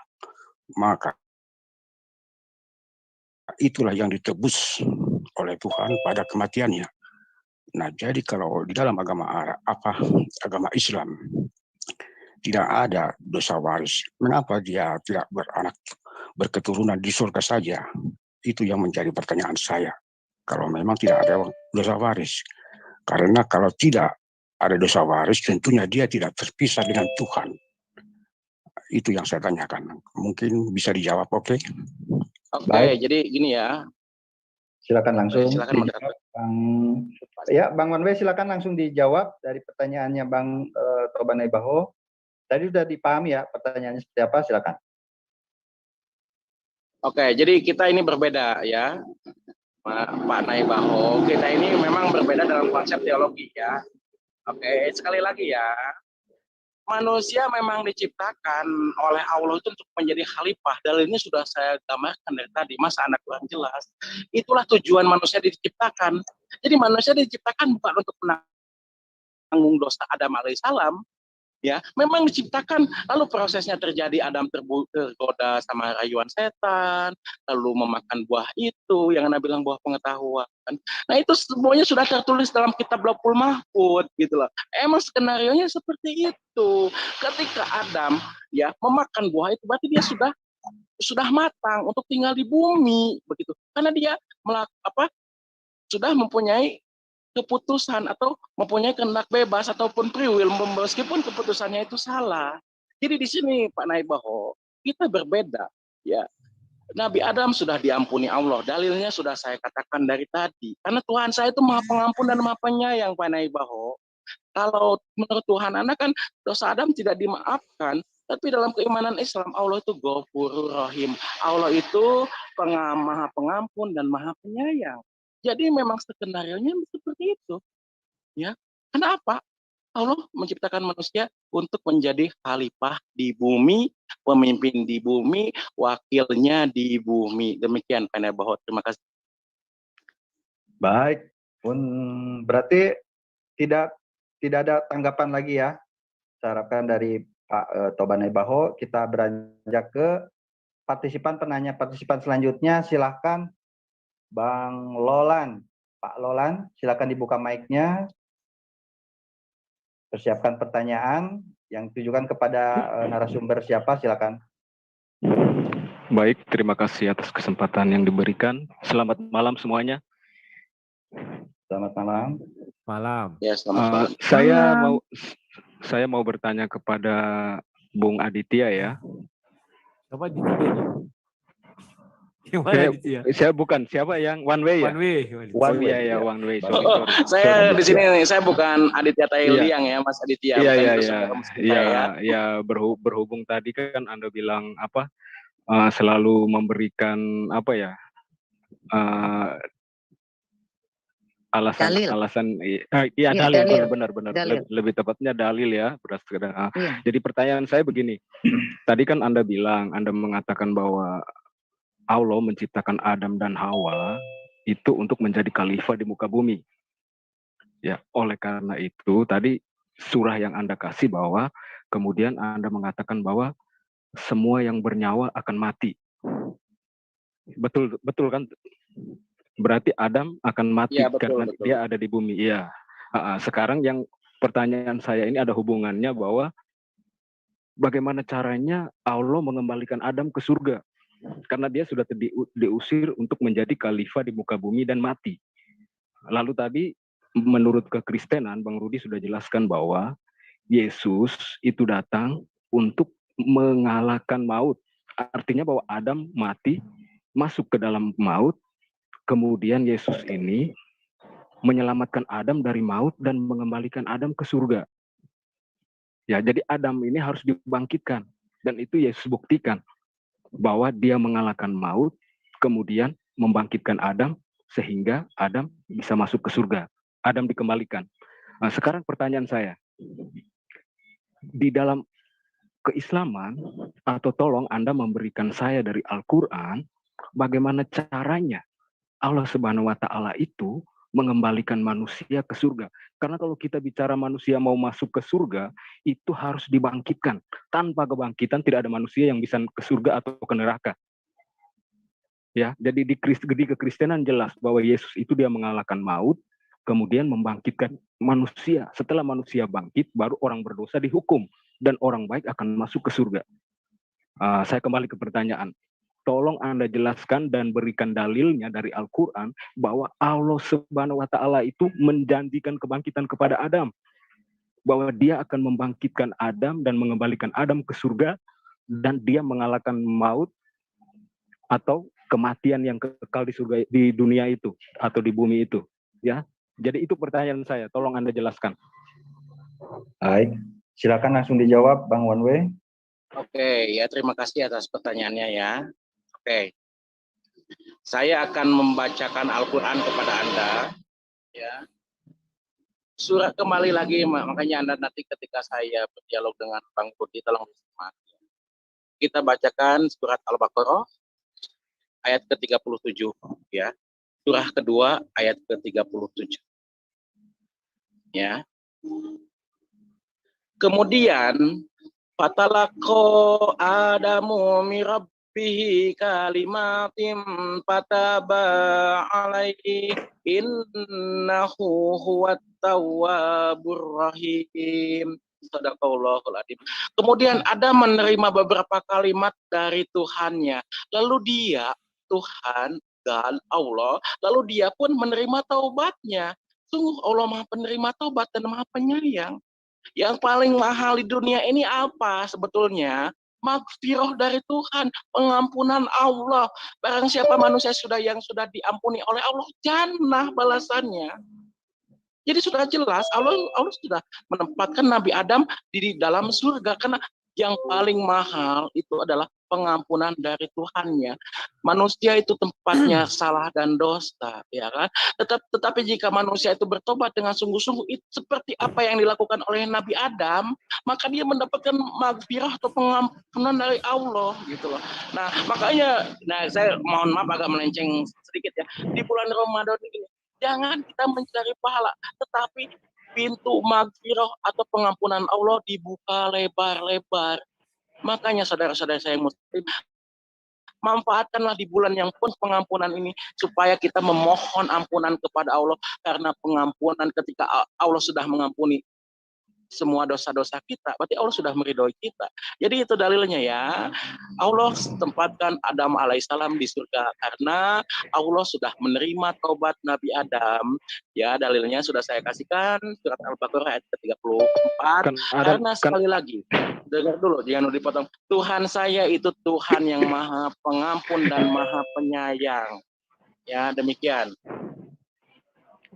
maka itulah yang ditebus oleh Tuhan pada kematiannya. Nah, jadi kalau di dalam agama Islam tidak ada dosa waris, mengapa dia tidak berketurunan di surga saja? Itu yang menjadi pertanyaan saya. Kalau memang tidak ada dosa waris, karena kalau tidak ada dosa waris, tentunya dia tidak terpisah dengan Tuhan. Itu yang saya tanyakan. Mungkin bisa dijawab, oke? Oke, Baik. jadi gini ya. Silakan langsung Silakan dijawab, moderator. Bang Wanwe, silakan langsung dijawab dari pertanyaannya Bang Tobanaibaho. Tadi sudah dipahami ya pertanyaannya seperti apa, silakan. Oke, jadi kita ini berbeda ya, Pak Naibaho. Kita ini memang berbeda dalam konsep teologi ya. Oke, sekali lagi ya, manusia memang diciptakan oleh Allah itu untuk menjadi khalifah. Dalilnya sudah saya gambarkan dari tadi, masa Anda kurang jelas. Itulah tujuan manusia diciptakan. Jadi manusia diciptakan bukan untuk menanggung dosa Adam alaihissalam, ya, memang diciptakan, lalu prosesnya terjadi, Adam tergoda sama rayuan setan, lalu memakan buah itu yang Anda bilang buah pengetahuan. Nah, itu semuanya sudah tertulis dalam kitab Lauhul Mahfuz gitu loh. Emang skenarionya seperti itu. Ketika Adam ya memakan buah itu, berarti dia sudah matang untuk tinggal di bumi begitu. Karena dia sudah mempunyai keputusan atau mempunyai kehendak bebas ataupun free will, meskipun keputusannya itu salah. Jadi di sini Pak Naibaho, kita berbeda ya. Nabi Adam sudah diampuni Allah, dalilnya sudah saya katakan dari tadi. Karena Tuhan saya itu Maha Pengampun dan Maha Penyayang, Pak Naibaho. Kalau menurut Tuhan Anda kan dosa Adam tidak dimaafkan, tapi dalam keimanan Islam Allah itu Ghafurur Rahim. Allah itu Maha Pengampun dan Maha Penyayang. Jadi memang skenarionya seperti itu. Ya. Kenapa? Allah menciptakan manusia untuk menjadi khalifah di bumi, pemimpin di bumi, wakilnya di bumi. Demikian Pak Naibaho. Terima kasih. Baik, berarti tidak ada tanggapan lagi ya. Saya harapkan dari Pak Tobanaibaho. Kita beranjak ke partisipan selanjutnya. Silahkan Bang Lolan. Pak Lolan, silakan dibuka mic-nya. Persiapkan pertanyaan yang ditujukan kepada narasumber siapa, silakan. Baik, terima kasih atas kesempatan yang diberikan. Selamat malam semuanya. Selamat malam. Malam. Ya, selamat malam. Saya mau bertanya kepada Bung Aditya ya. Coba ditanya. Yang mana Aditya? Saya bukan, siapa yang One Way ya? One Way. Ya, One Way. Saya di sini nih, saya bukan Aditya Tailiang ya, Mas Aditya. Iya. Berhubung tadi kan Anda bilang selalu memberikan alasan dalil. Benar lebih tepatnya dalil ya berdasarkan. Jadi pertanyaan saya begini, tadi kan Anda mengatakan bahwa Allah menciptakan Adam dan Hawa itu untuk menjadi khalifah di muka bumi. Ya, oleh karena itu tadi surah yang Anda kasih bahwa kemudian Anda mengatakan bahwa semua yang bernyawa akan mati. Betul kan? Berarti Adam akan mati karena dia ada di bumi. Iya. Sekarang yang pertanyaan saya ini ada hubungannya bahwa bagaimana caranya Allah mengembalikan Adam ke surga? Karena dia sudah diusir untuk menjadi khalifah di muka bumi dan mati. Lalu tadi menurut kekristenan, Bang Rudi sudah jelaskan bahwa Yesus itu datang untuk mengalahkan maut. Artinya bahwa Adam mati, masuk ke dalam maut, kemudian Yesus ini menyelamatkan Adam dari maut dan mengembalikan Adam ke surga. Ya, jadi Adam ini harus dibangkitkan. Dan itu Yesus buktikan. Bahwa dia mengalahkan maut, kemudian membangkitkan Adam, sehingga Adam bisa masuk ke surga. Adam dikembalikan. Nah, sekarang pertanyaan saya, di dalam keislaman, atau tolong Anda memberikan saya dari Al-Quran, bagaimana caranya Allah Subhanahu wa Ta'ala itu mengembalikan manusia ke surga. Karena kalau kita bicara manusia mau masuk ke surga, itu harus dibangkitkan. Tanpa kebangkitan tidak ada manusia yang bisa ke surga atau ke neraka. Ya, jadi di kekristenan jelas bahwa Yesus itu dia mengalahkan maut, kemudian membangkitkan manusia. Setelah manusia bangkit, baru orang berdosa dihukum dan orang baik akan masuk ke surga. Saya kembali ke pertanyaan. Tolong Anda jelaskan dan berikan dalilnya dari Al-Quran bahwa Allah Subhanahu wa Ta'ala itu menjanjikan kebangkitan kepada Adam. Bahwa dia akan membangkitkan Adam dan mengembalikan Adam ke surga dan dia mengalahkan maut atau kematian yang kekal di surga, di dunia itu atau di bumi itu, ya. Jadi itu pertanyaan saya, tolong Anda jelaskan. Baik, silakan langsung dijawab Bang Wanwe. Oke, ya terima kasih atas pertanyaannya ya. Oke. Saya akan membacakan Al-Qur'an kepada Anda ya. Surat kembali lagi, makanya Anda nanti ketika saya berdialog dengan Bang Budi tolong disimak. Kita bacakan surat Al-Baqarah ayat ke-37 ya. Surah kedua ayat ke-37. Ya. Kemudian fatalaqo Adamu min rabbih kalimatin fataba alaihi innahu huwat tawwabur rahim. Shadaqallahul adzim. Kemudian Adam menerima beberapa kalimat dari Tuhannya. Lalu dia, Tuhan dan Allah, lalu dia pun menerima taubatnya. Sungguh Allah Maha Penerima taubat dan Maha Penyayang. Yang paling mahal di dunia ini apa sebetulnya? Magfirah dari Tuhan, pengampunan Allah. Barang siapa manusia yang sudah diampuni oleh Allah, jannah balasannya. Jadi sudah jelas Allah sudah menempatkan Nabi Adam di dalam surga karena yang paling mahal itu adalah pengampunan dari Tuhannya. Manusia itu tempatnya salah dan dosa, ya kan? Tetapi jika manusia itu bertobat dengan sungguh-sungguh, itu seperti apa yang dilakukan oleh Nabi Adam, maka dia mendapatkan magfirah atau pengampunan dari Allah, gitu loh. Nah, makanya, saya mohon maaf agak melenceng sedikit ya. Di bulan Ramadan ini, jangan kita mencari pahala, tetapi pintu magfirah atau pengampunan Allah dibuka lebar-lebar. Makanya saudara-saudara saya muslim, manfaatkanlah di bulan yang penuh pengampunan ini supaya kita memohon ampunan kepada Allah, karena pengampunan ketika Allah sudah mengampuni semua dosa-dosa kita, berarti Allah sudah meridhoi kita. Jadi itu dalilnya ya. Allah tempatkan Adam alaihissalam di surga karena Allah sudah menerima taubat Nabi Adam. Ya, dalilnya sudah saya kasihkan surat Al-Baqarah ayat ke-34. Karena sekali lagi, dengar dulu, jangan dipotong. Tuhan saya itu Tuhan yang Maha Pengampun dan Maha Penyayang. Ya, demikian.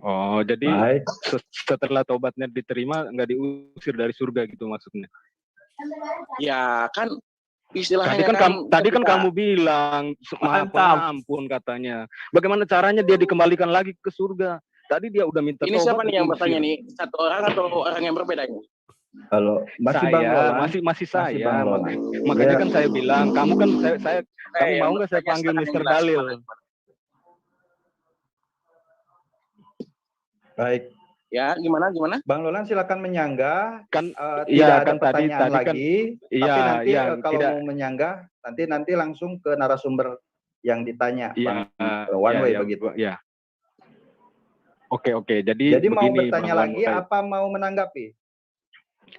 Oh, jadi setelah tobatnya diterima nggak diusir dari surga gitu maksudnya? Ya kan istilahnya tadi kan kamu bilang Maha Pengampun katanya. Bagaimana caranya dia dikembalikan lagi ke surga? Tadi dia udah minta tobat. Ini siapa nih yang bertanya nih? Satu orang atau orang yang berbeda ini? Halo, masih saya. Makanya kan saya bilang, kamu kan kamu mau nggak saya panggil Mr. Dalil? Baik. Ya, gimana? Bang Lolan silakan menyanggah. Kan tidak ada pertanyaan tadi lagi. Tapi nanti kalau mau menyanggah, nanti langsung ke narasumber yang ditanya. One way begitu. Ya. Oke. Jadi mau bertanya lagi apa mau menanggapi?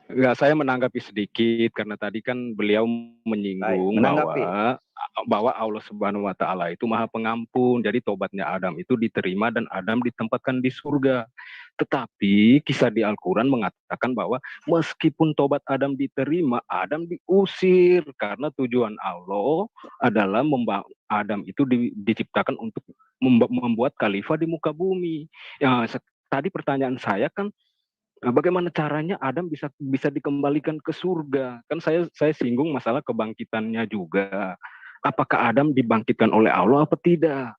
Enggak, saya menanggapi sedikit karena tadi kan beliau menyinggung bahwa Allah Subhanahu wa taala itu Maha Pengampun. Jadi tobatnya Adam itu diterima dan Adam ditempatkan di surga. Tetapi kisah di Al-Qur'an mengatakan bahwa meskipun tobat Adam diterima, Adam diusir karena tujuan Allah adalah Adam itu diciptakan untuk membuat khalifah di muka bumi. Ya, tadi pertanyaan saya kan bagaimana caranya Adam bisa dikembalikan ke surga? Kan saya singgung masalah kebangkitannya juga. Apakah Adam dibangkitkan oleh Allah apa tidak?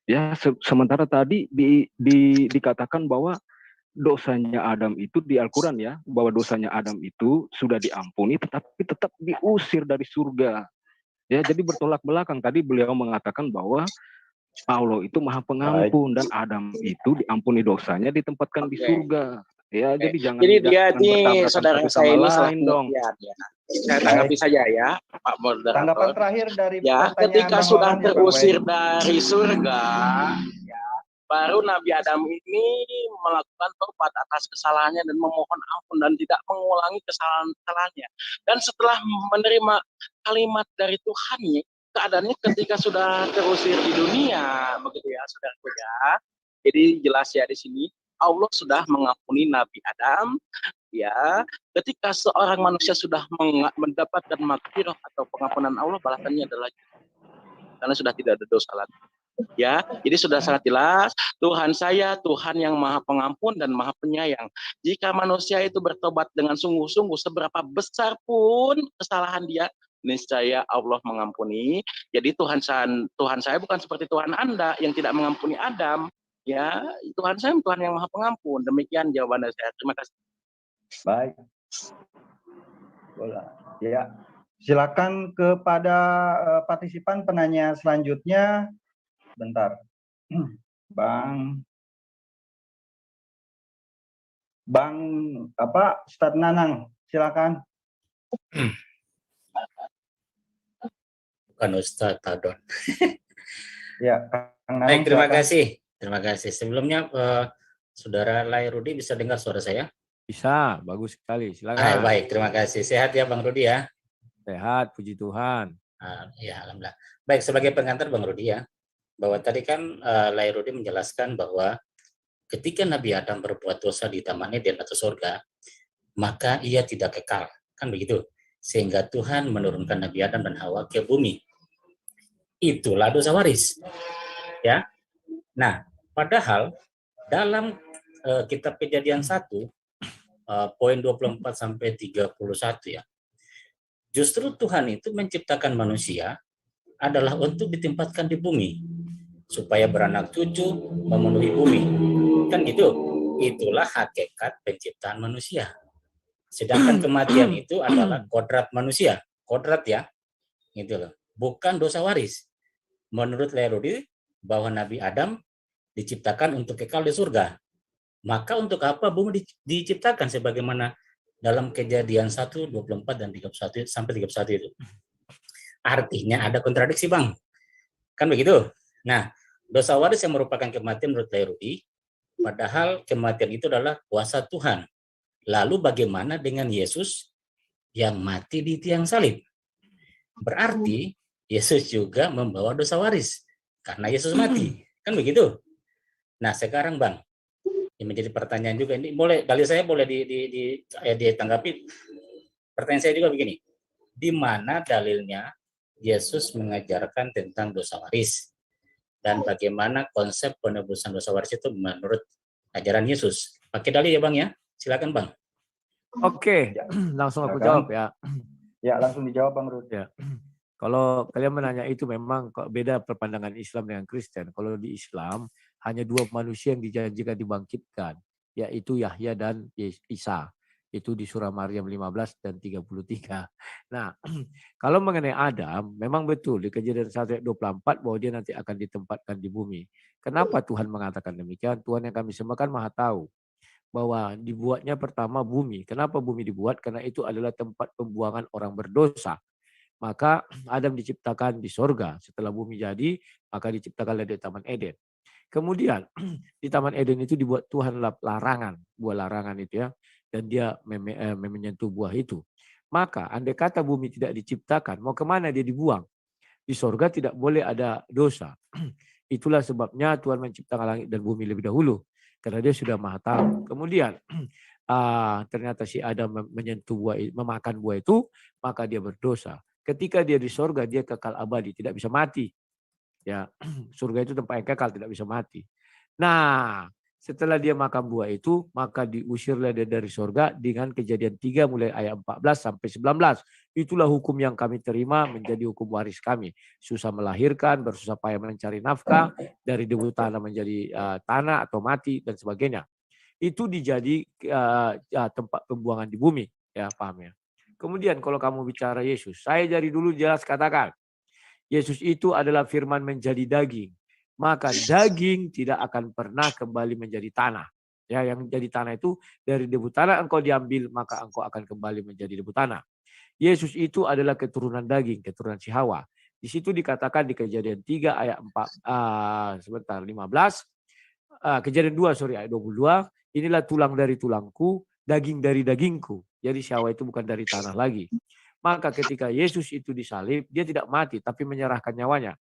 Ya, sementara tadi dikatakan bahwa dosanya Adam itu di Al-Qur'an ya, bahwa dosanya Adam itu sudah diampuni tetapi tetap diusir dari surga. Ya, jadi bertolak belakang. Tadi beliau mengatakan bahwa Allah itu Maha Pengampun dan Adam itu diampuni dosanya ditempatkan di surga. Ya, jadi jangan. Jadi dia ini saudara saya ini lain dong. Ya. Saya tanggapi saja ya, Pak Moderator. Tanggapan terakhir dari ketika sudah terusir dari surga, ya, baru Nabi Adam ini melakukan taubat atas kesalahannya dan memohon ampun dan tidak mengulangi kesalahan-kesalahannya. Dan setelah menerima kalimat dari Tuhannya, keadaannya ketika sudah terusir di dunia, begitu ya, saudaraku ya. Jadi jelas ya di sini. Allah sudah mengampuni Nabi Adam ya, ketika seorang manusia sudah mendapatkan maghfirah atau pengampunan Allah, balasannya adalah karena sudah tidak ada dosa lagi. Ya, jadi sudah sangat jelas Tuhan saya Tuhan yang Maha Pengampun dan Maha Penyayang. Jika manusia itu bertobat dengan sungguh-sungguh, seberapa besar pun kesalahan dia, niscaya Allah mengampuni. Jadi Tuhan saya bukan seperti Tuhan Anda yang tidak mengampuni Adam. Ya, Tuhan saya Tuhan yang Maha Pengampun. Demikian jawaban dari saya. Terima kasih. Baik. Boleh. Ya. Silakan kepada partisipan penanya selanjutnya. Bentar. Bang Ustadz Nanang, silakan. Bukan Ustadz, pardon. Ya, Kang Nanang. Baik, terima kasih. Terima kasih. Sebelumnya Saudara Lai Rudi bisa dengar suara saya? Bisa, bagus sekali. Silakan. Baik, terima kasih. Sehat ya Bang Rudi ya? Sehat, puji Tuhan. Ya, alhamdulillah. Baik, sebagai pengantar Bang Rudi ya, bahwa tadi kan Lai Rudi menjelaskan bahwa ketika Nabi Adam berbuat dosa di Taman Eden atau surga, maka ia tidak kekal, kan begitu? Sehingga Tuhan menurunkan Nabi Adam dan Hawa ke bumi. Itulah dosa waris. Ya. Nah, padahal dalam kitab Kejadian 1 poin 24 sampai 31 ya. Justru Tuhan itu menciptakan manusia adalah untuk ditempatkan di bumi supaya beranak cucu memenuhi bumi. Kan gitu. Itulah hakikat penciptaan manusia. Sedangkan kematian itu adalah kodrat manusia. Kodrat ya. Gitu loh. Bukan dosa waris. Menurut Lai Rudi bahwa Nabi Adam diciptakan untuk kekal di surga. Maka untuk apa bumi diciptakan sebagaimana dalam Kejadian 1, 24 dan 31 sampai 31 itu. Artinya ada kontradiksi, Bang. Kan begitu? Nah, dosa waris yang merupakan kematian menurut Lai Rudi, padahal kematian itu adalah kuasa Tuhan. Lalu bagaimana dengan Yesus yang mati di tiang salib? Berarti Yesus juga membawa dosa waris karena Yesus mati. Kan begitu? Nah, sekarang Bang, ini menjadi pertanyaan juga, ini boleh dalil saya boleh ditanggapi. Pertanyaan saya juga begini. Di mana dalilnya Yesus mengajarkan tentang dosa waris? Dan bagaimana konsep penebusan dosa waris itu menurut ajaran Yesus? Pakai dalil ya Bang ya? Silakan Bang. Oke, langsung aku jawab ya. Ya, langsung dijawab Bang Rudi. Ya. Kalau kalian menanya itu memang beda perpandangan Islam dengan Kristen. Kalau di Islam hanya dua manusia yang dijanjikan dibangkitkan, yaitu Yahya dan Isa. Itu di surah Maryam 15 dan 33. Nah, kalau mengenai Adam, memang betul di Kejadian 1 ayat 24 bahwa dia nanti akan ditempatkan di bumi. Kenapa Tuhan mengatakan demikian? Tuhan yang kami sembahkan Maha tahu bahwa dibuatnya pertama bumi. Kenapa bumi dibuat? Karena itu adalah tempat pembuangan orang berdosa. Maka Adam diciptakan di sorga. Setelah bumi jadi, maka diciptakanlah di Taman Eden. Kemudian di Taman Eden itu dibuat Tuhan larangan, buah larangan itu ya. Dan dia menyentuh buah itu. Maka andai kata bumi tidak diciptakan, mau kemana dia dibuang? Di sorga tidak boleh ada dosa. Itulah sebabnya Tuhan menciptakan langit dan bumi lebih dahulu. Karena dia sudah Maha tahu. Kemudian ternyata si Adam menyentuh buah, memakan buah itu, maka dia berdosa. Ketika dia di sorga, dia kekal abadi, tidak bisa mati. Ya, surga itu tempat yang kekal, tidak bisa mati. Nah, setelah dia makan buah itu, maka diusirlah dia dari sorga dengan Kejadian 3 mulai ayat 14 sampai 19. Itulah hukum yang kami terima menjadi hukum waris kami. Susah melahirkan, bersusah payah mencari nafkah, dari debu tanah menjadi tanah atau mati, dan sebagainya. Itu dijadi tempat pembuangan di bumi. Ya, paham ya? Kemudian kalau kamu bicara Yesus, saya dari dulu jelas katakan, Yesus itu adalah firman menjadi daging. Maka daging tidak akan pernah kembali menjadi tanah. Ya, yang menjadi tanah itu dari debu tanah engkau diambil, maka engkau akan kembali menjadi debu tanah. Yesus itu adalah keturunan daging, keturunan si Hawa. Di situ dikatakan di Kejadian 3 ayat 15. Kejadian 2 ayat 22. Inilah tulang dari tulangku, daging dari dagingku. Jadi si Hawa itu bukan dari tanah lagi. Maka ketika Yesus itu disalib, dia tidak mati tapi menyerahkan nyawanya.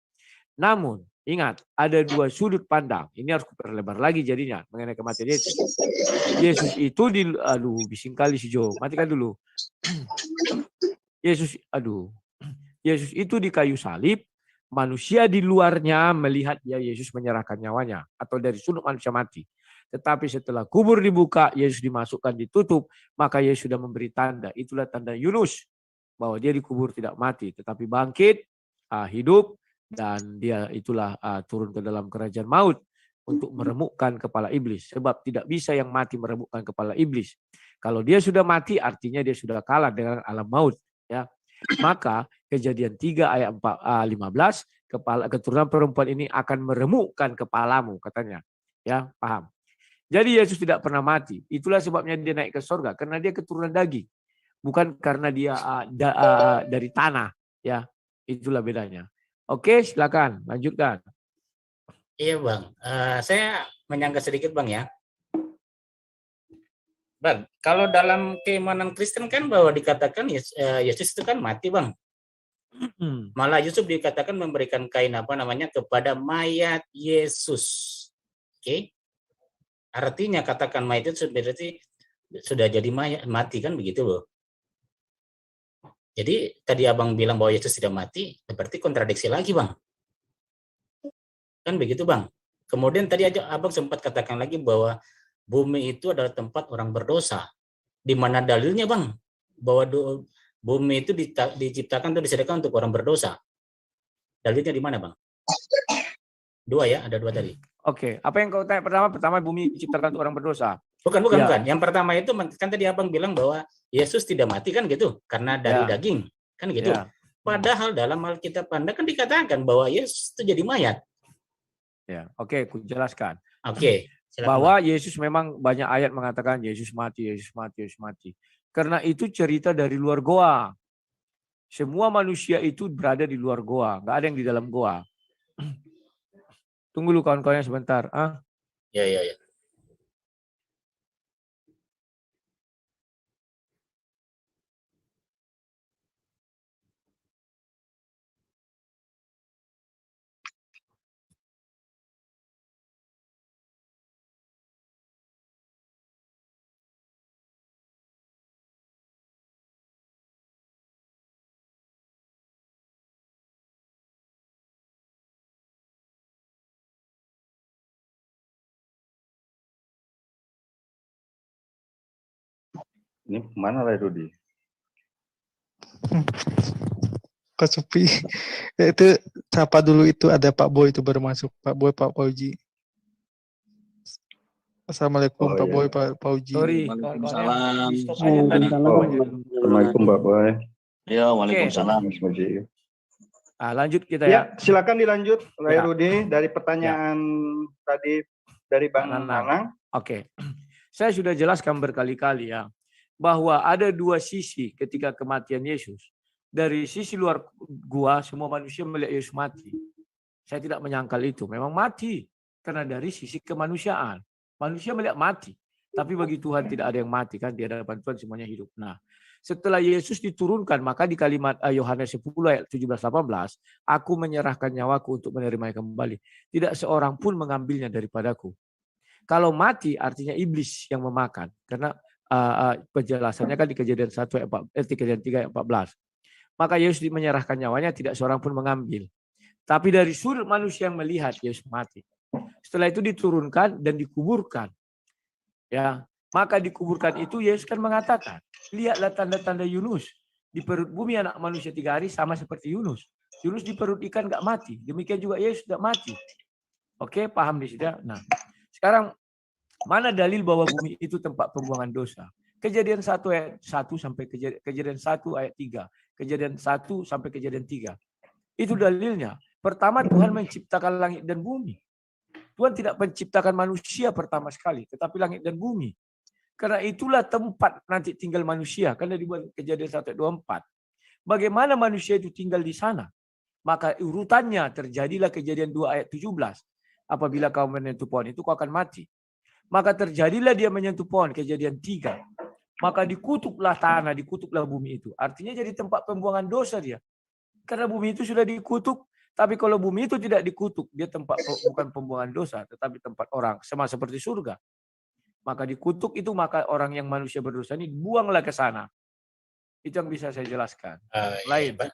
Namun Ingat, ada dua sudut pandang. Ini harus diperlebar lagi jadinya mengenai kematian Yesus. Yesus itu bising kali si Jo. Matikan dulu. Yesus itu di kayu salib, manusia di luarnya melihat Yesus menyerahkan nyawanya atau dari sudut manusia mati. Tetapi setelah kubur dibuka, Yesus dimasukkan ditutup, maka Yesus sudah memberi tanda. Itulah tanda Yunus bahwa dia dikubur tidak mati, tetapi bangkit, hidup, dan dia itulah turun ke dalam kerajaan maut untuk meremukkan kepala iblis. Sebab tidak bisa yang mati meremukkan kepala iblis. Kalau dia sudah mati, artinya dia sudah kalah dengan alam maut. Ya, maka Kejadian 3 ayat 15, keturunan perempuan ini akan meremukkan kepalamu, katanya. Ya, paham? Jadi Yesus tidak pernah mati. Itulah sebabnya dia naik ke surga, karena dia keturunan daging, bukan karena dia dari tanah. Ya, itulah bedanya. Oke, silakan lanjutkan. Iya Bang, saya menyangka sedikit Bang ya. Bang, kalau dalam keimanan Kristen kan bahwa dikatakan Yesus itu kan mati Bang. Malah Yusuf dikatakan memberikan kain kepada mayat Yesus. Oke. Artinya katakan mayat itu berarti sudah jadi mati kan begitu loh. Jadi tadi Abang bilang bahwa Yesus tidak mati, berarti kontradiksi lagi Bang. Kan begitu Bang. Kemudian tadi aja Abang sempat katakan lagi bahwa bumi itu adalah tempat orang berdosa. Di mana dalilnya Bang? Bahwa bumi itu diciptakan atau disediakan untuk orang berdosa. Dalilnya di mana Bang? Dua ya, ada dua tadi. Oke, apa yang kau tanya pertama? Pertama bumi diciptakan untuk orang berdosa. Bukan. Yang pertama itu kan tadi Abang bilang bahwa Yesus tidak mati kan gitu, karena dari daging, kan gitu. Padahal dalam Alkitab Anda kan dikatakan bahwa Yesus itu jadi mayat. Ya, oke, aku jelaskan. Oke. Bahwa Yesus memang banyak ayat mengatakan Yesus mati, Yesus mati, Yesus mati. Karena itu cerita dari luar goa. Semua manusia itu berada di luar goa, nggak ada yang di dalam goa. Tunggu dulu kawan-kawannya sebentar. Ya. Ini mana lah Rudi? Kok sepi? Itu siapa dulu itu ada Pak Boy itu baru masuk. Pak Boy, Pak Pauji. Assalamualaikum Pak Boy, Pak Pauji. Sorry. Waalaikumsalam. Assalamualaikum Pak Boy. Ya, waalaikumsalam. Lanjut kita ya. Silakan dilanjut, Rudi, dari pertanyaan tadi dari Bang Nanang. Oke. Saya sudah jelaskan berkali-kali ya, bahwa ada dua sisi ketika kematian Yesus. Dari sisi luar gua, semua manusia melihat Yesus mati. Saya tidak menyangkal itu. Memang mati. Karena dari sisi kemanusiaan. Manusia melihat mati. Tapi bagi Tuhan tidak ada yang mati. Kan di hadapan Tuhan semuanya hidup. Nah, setelah Yesus diturunkan, maka di kalimat Yohanes 10 ayat 17-18, aku menyerahkan nyawaku untuk menerimanya kembali. Tidak seorang pun mengambilnya daripadaku. Kalau mati artinya iblis yang memakan. Karena penjelasannya kan di Kejadian 3 ayat 14. Maka Yesus menyerahkan nyawanya, tidak seorang pun mengambil. Tapi dari sudut manusia yang melihat Yesus mati. Setelah itu diturunkan dan dikuburkan. Ya, maka dikuburkan itu Yesus kan mengatakan, lihatlah tanda-tanda Yunus. Di perut bumi anak manusia 3 hari sama seperti Yunus. Yunus di perut ikan nggak mati. Demikian juga Yesus tidak mati. Oke, paham di sini? Nah, sekarang mana dalil bahwa bumi itu tempat pembuangan dosa? Kejadian 1 ayat 1 sampai Kejadian 1 ayat 3. Kejadian 1 sampai Kejadian 3. Itu dalilnya. Pertama Tuhan menciptakan langit dan bumi. Tuhan tidak menciptakan manusia pertama sekali, tetapi langit dan bumi. Karena itulah tempat nanti tinggal manusia. Karena dibuat Kejadian 1 ayat 24. Bagaimana manusia itu tinggal di sana? Maka urutannya terjadilah Kejadian 2 ayat 17. Apabila kau menyentuh pohon itu kau akan mati. Maka terjadilah dia menyentuh pohon, Kejadian 3. Maka dikutuklah tanah, dikutuklah bumi itu. Artinya jadi tempat pembuangan dosa dia. Karena bumi itu sudah dikutuk, Tapi kalau bumi itu tidak dikutuk, dia tempat bukan pembuangan dosa, tetapi tempat orang, sama seperti surga. Maka dikutuk itu, maka orang yang manusia berdosa ini buanglah ke sana. Itu yang bisa saya jelaskan. Lain. Iya,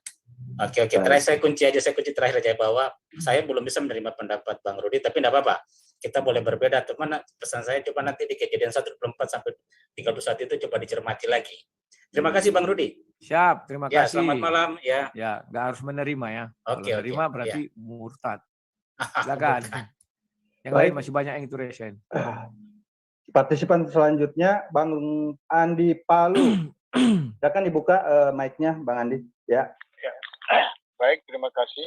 Oke. Terakhir saya kunci terakhir aja bahwa saya belum bisa menerima pendapat Bang Rudi, tapi tidak apa-apa. Kita boleh berbeda. Cuman pesan saya coba nanti di Kejadian 1:24 sampai 31 itu coba dicermati lagi. Terima kasih Bang Rudi. Siap, terima Ya, kasih. selamat malam ya. Ya, nggak harus menerima ya. Oke, Kalau menerima berarti murtad. Silakan. Yang lain masih banyak yang itu resen. Partisipan selanjutnya Bang Andi Palu. Silakan dibuka mic-nya Bang Andi. Ya. Baik, terima kasih.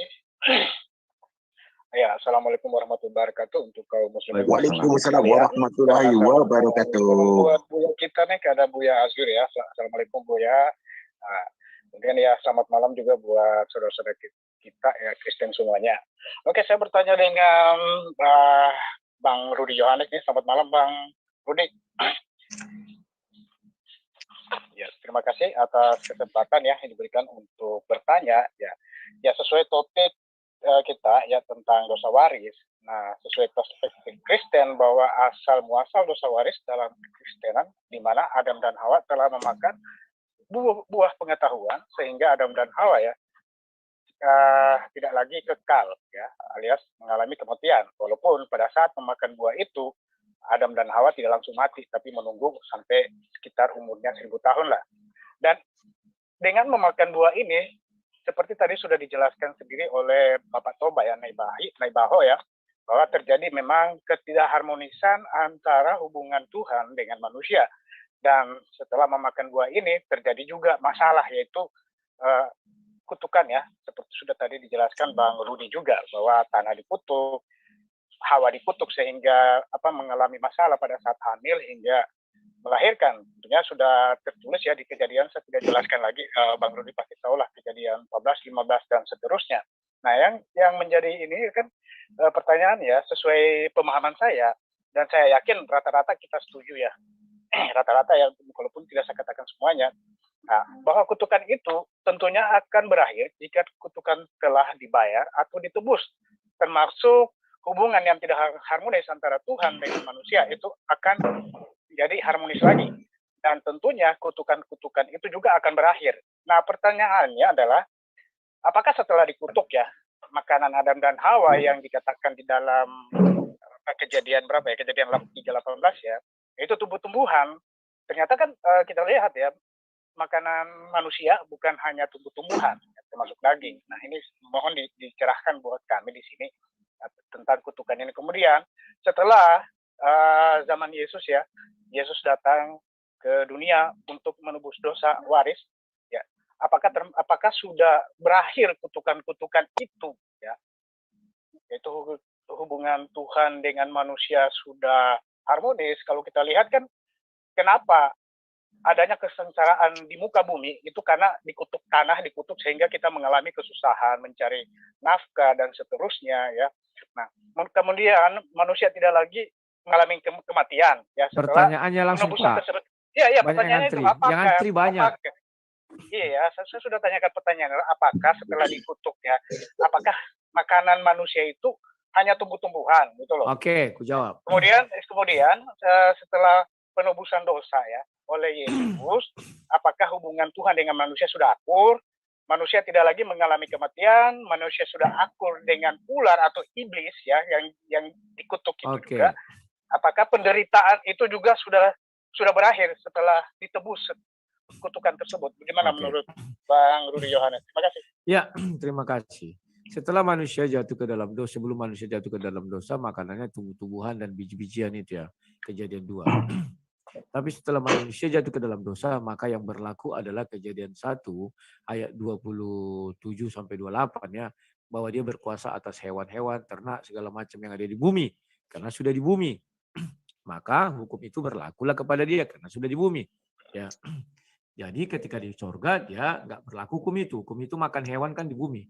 Ya, assalamualaikum warahmatullahi wabarakatuh untuk kaum muslimin. Waalaikumsalam warahmatullahi wabarakatuh. Buat Buya kita nih, ada Buya Azur ya. Assalamualaikum Buya. Kemudian ya selamat malam juga buat saudara-saudara kita ya Kristen semuanya. Oke, saya bertanya dengan Bang Rudi Yohanes nih. Selamat malam Bang Rudi. Ya, terima kasih atas kesempatan ya yang diberikan untuk bertanya ya. Ya sesuai topik kita ya tentang dosa waris. Nah, sesuai perspektif Kristen bahwa asal muasal dosa waris dalam Kristenan di mana Adam dan Hawa telah memakan buah pengetahuan sehingga Adam dan Hawa ya tidak lagi kekal ya, alias mengalami kematian. Walaupun pada saat memakan buah itu Adam dan Hawa tidak langsung mati, tapi menunggu sampai sekitar umurnya 1000 tahun lah. Dan dengan memakan buah ini, seperti tadi sudah dijelaskan sendiri oleh Bapak Toba ya, Naibaho ya, bahwa terjadi memang ketidakharmonisan antara hubungan Tuhan dengan manusia. Dan setelah memakan buah ini, terjadi juga masalah, yaitu kutukan ya, seperti sudah tadi dijelaskan Bang Rudi juga, bahwa tanah dikutuk, Hawa dikutuk sehingga mengalami masalah pada saat hamil hingga melahirkan. Tentunya sudah tertulis ya di Kejadian, saya tidak jelaskan lagi, Bang Rudi pasti tahu lah Kejadian 14, 15 dan seterusnya. Nah, yang menjadi ini kan pertanyaan ya, sesuai pemahaman saya dan saya yakin rata-rata kita setuju ya. Rata-rata ya, walaupun tidak saya katakan semuanya. Nah, bahwa kutukan itu tentunya akan berakhir jika kutukan telah dibayar atau ditebus, termasuk hubungan yang tidak harmonis antara Tuhan dengan manusia itu akan jadi harmonis lagi. Dan tentunya kutukan-kutukan itu juga akan berakhir. Nah, pertanyaannya adalah, apakah setelah dikutuk ya, makanan Adam dan Hawa yang dikatakan di dalam Kejadian berapa ya, Kejadian 3:18 ya, itu tumbuh-tumbuhan. Ternyata kan kita lihat ya, makanan manusia bukan hanya tumbuh-tumbuhan, termasuk daging. Nah, ini mohon dicerahkan buat kami di sini tentang kutukan ini. Kemudian setelah zaman Yesus ya, Yesus datang ke dunia untuk menebus dosa waris ya. Apakah sudah berakhir kutukan-kutukan itu ya? Itu hubungan Tuhan dengan manusia sudah harmonis. Kalau kita lihat kan kenapa adanya kesengsaraan di muka bumi itu karena dikutuk tanah, dikutuk sehingga kita mengalami kesusahan mencari nafkah dan seterusnya ya. Nah, kemudian manusia tidak lagi mengalami kematian ya setelah pertanyaannya langsung Pak. Iya, banyak pertanyaannya yang itu apakah? Yang antri banyak. Iya, saya sudah tanyakan pertanyaan apakah setelah dikutuk ya, apakah makanan manusia itu hanya tumbuh-tumbuhan gitu loh. Oke, ku jawab. Kemudian setelah penebusan dosa ya oleh Yesus, apakah hubungan Tuhan dengan manusia sudah akur? Manusia tidak lagi mengalami kematian, manusia sudah akur dengan ular atau iblis ya yang dikutuk itu juga. Apakah penderitaan itu juga sudah berakhir setelah ditebus kutukan tersebut? Bagaimana menurut Bang Rudi Yohanes? Terima kasih. Ya, terima kasih. Setelah manusia jatuh ke dalam dosa, sebelum manusia jatuh ke dalam dosa, makanannya tumbuh-tumbuhan dan biji-bijian itu ya, Kejadian 2. Tapi setelah manusia jatuh ke dalam dosa, maka yang berlaku adalah Kejadian 1 ayat 27 sampai 28 ya, bahwa dia berkuasa atas hewan-hewan, ternak, segala macam yang ada di bumi, karena sudah di bumi. Maka hukum itu berlakulah kepada dia karena sudah di bumi. Ya. Jadi ketika di surga dia nggak berlaku hukum itu. Hukum itu makan hewan kan di bumi.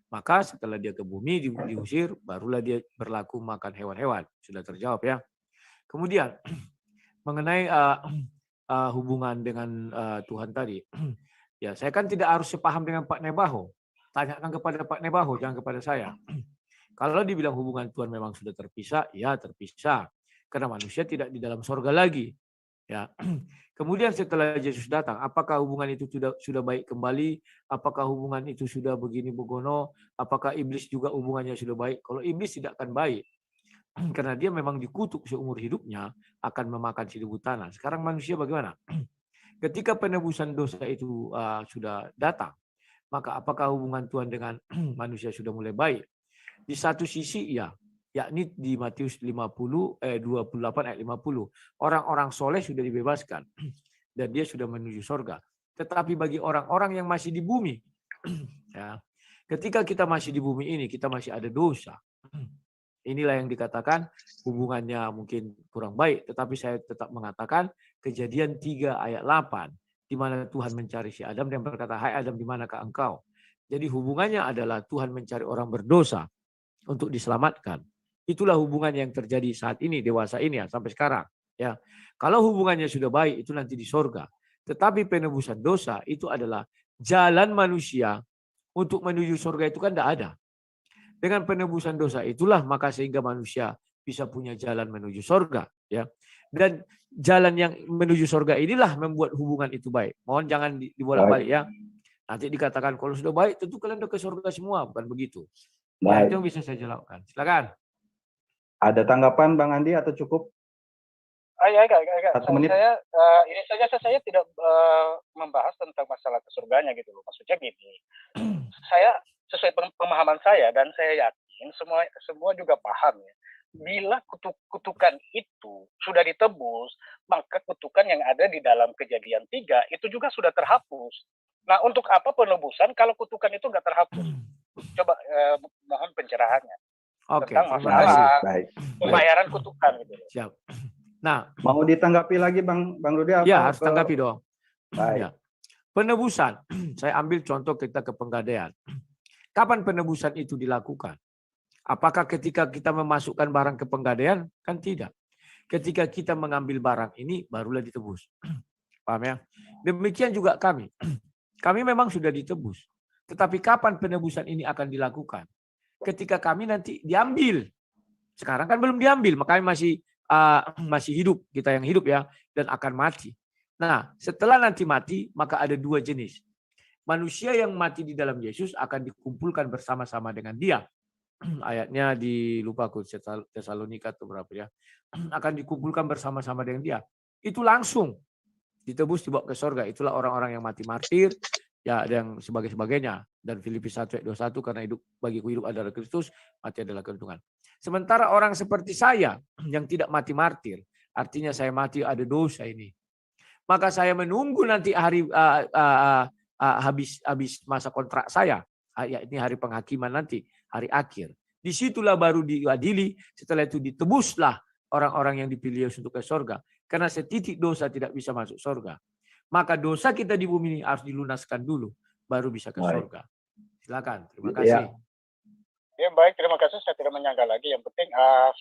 Maka setelah dia ke bumi diusir, barulah dia berlaku makan hewan-hewan. Sudah terjawab ya. Kemudian mengenai hubungan dengan Tuhan tadi, ya saya kan tidak harus sepaham dengan Pak Nebaho. Tanyakan kepada Pak Nebaho, jangan kepada saya. Kalau dibilang hubungan Tuhan memang sudah terpisah, ya terpisah. Karena manusia tidak di dalam sorga lagi. Ya. Kemudian setelah Yesus datang, apakah hubungan itu sudah baik kembali? Apakah hubungan itu sudah begini begono? Apakah iblis juga hubungannya sudah baik? Kalau iblis tidak akan baik. Karena dia memang dikutuk seumur hidupnya akan memakan seribu tanah. Sekarang manusia bagaimana? Ketika penebusan dosa itu sudah datang, maka apakah hubungan Tuhan dengan manusia sudah mulai baik? Di satu sisi ya, yakni di Matius 28 ayat 50. Orang-orang soleh sudah dibebaskan dan dia sudah menuju sorga. Tetapi bagi orang-orang yang masih di bumi, ya, ketika kita masih di bumi ini, kita masih ada dosa. Inilah yang dikatakan hubungannya mungkin kurang baik. Tetapi saya tetap mengatakan Kejadian 3 ayat 8. Di mana Tuhan mencari si Adam dan berkata, hai Adam, di manakah engkau? Jadi hubungannya adalah Tuhan mencari orang berdosa untuk diselamatkan. Itulah hubungan yang terjadi saat ini, dewasa ini ya, sampai sekarang. Ya, kalau hubungannya sudah baik, itu nanti di sorga. Tetapi penebusan dosa itu adalah jalan manusia untuk menuju sorga itu kan tidak ada. Dengan penebusan dosa itulah maka sehingga manusia bisa punya jalan menuju sorga. Ya. Dan jalan yang menuju sorga inilah membuat hubungan itu baik. Mohon jangan dibolak-balik ya. Nanti dikatakan kalau sudah baik tentu kalian udah ke surga semua, bukan begitu. Nah, itu yang bisa saya jelaskan. Silakan. Ada tanggapan Bang Andi atau cukup? Ya. 1 menit. Ini saja saya tidak membahas tentang masalah ke surganya gitu loh. Maksudnya gini, saya sesuai pemahaman saya dan saya yakin semua juga paham ya. Bila kutukan itu sudah ditebus, maka kutukan yang ada di dalam Kejadian 3 itu juga sudah terhapus. Nah, untuk apa penebusan kalau kutukan itu nggak terhapus? Coba mohon pencerahannya. Oke, tentang masalah pembayaran kutukan gitu. Siap. Nah, mau ditanggapi lagi Bang Rudi? Ya, harus tanggapi dong. Baik. Ya. Penebusan, saya ambil contoh kita ke Penggadaian. Kapan penebusan itu dilakukan? Apakah ketika kita memasukkan barang ke Penggadaian? Kan tidak. Ketika kita mengambil barang ini, barulah ditebus. Paham ya? Demikian juga kami. Kami memang sudah ditebus. Tetapi kapan penebusan ini akan dilakukan? Ketika kami nanti diambil. Sekarang kan belum diambil, makanya masih hidup, kita yang hidup ya, dan akan mati. Nah, setelah nanti mati, maka ada 2 jenis. Manusia yang mati di dalam Yesus akan dikumpulkan bersama-sama dengan dia. Ayatnya lupa aku, Tesalonika atau berapa ya. Akan dikumpulkan bersama-sama dengan dia. Itu langsung ditebus, dibawa ke sorga. Itulah orang-orang yang mati martir, ya, dan sebagainya. Dan Filipi 1 ayat 21, karena bagiku hidup adalah Kristus, mati adalah keuntungan. Sementara orang seperti saya yang tidak mati martir, artinya saya mati ada dosa ini. Maka saya menunggu nanti hari habis masa kontrak saya, ini hari penghakiman nanti, hari akhir. Disitulah baru diadili, setelah itu ditebuslah orang-orang yang dipilih untuk ke sorga. Karena setitik dosa tidak bisa masuk sorga. Maka dosa kita di bumi ini harus dilunaskan dulu, baru bisa ke sorga. Silakan, terima kasih. Ya baik, terima kasih. Saya tidak menyangka lagi. Yang penting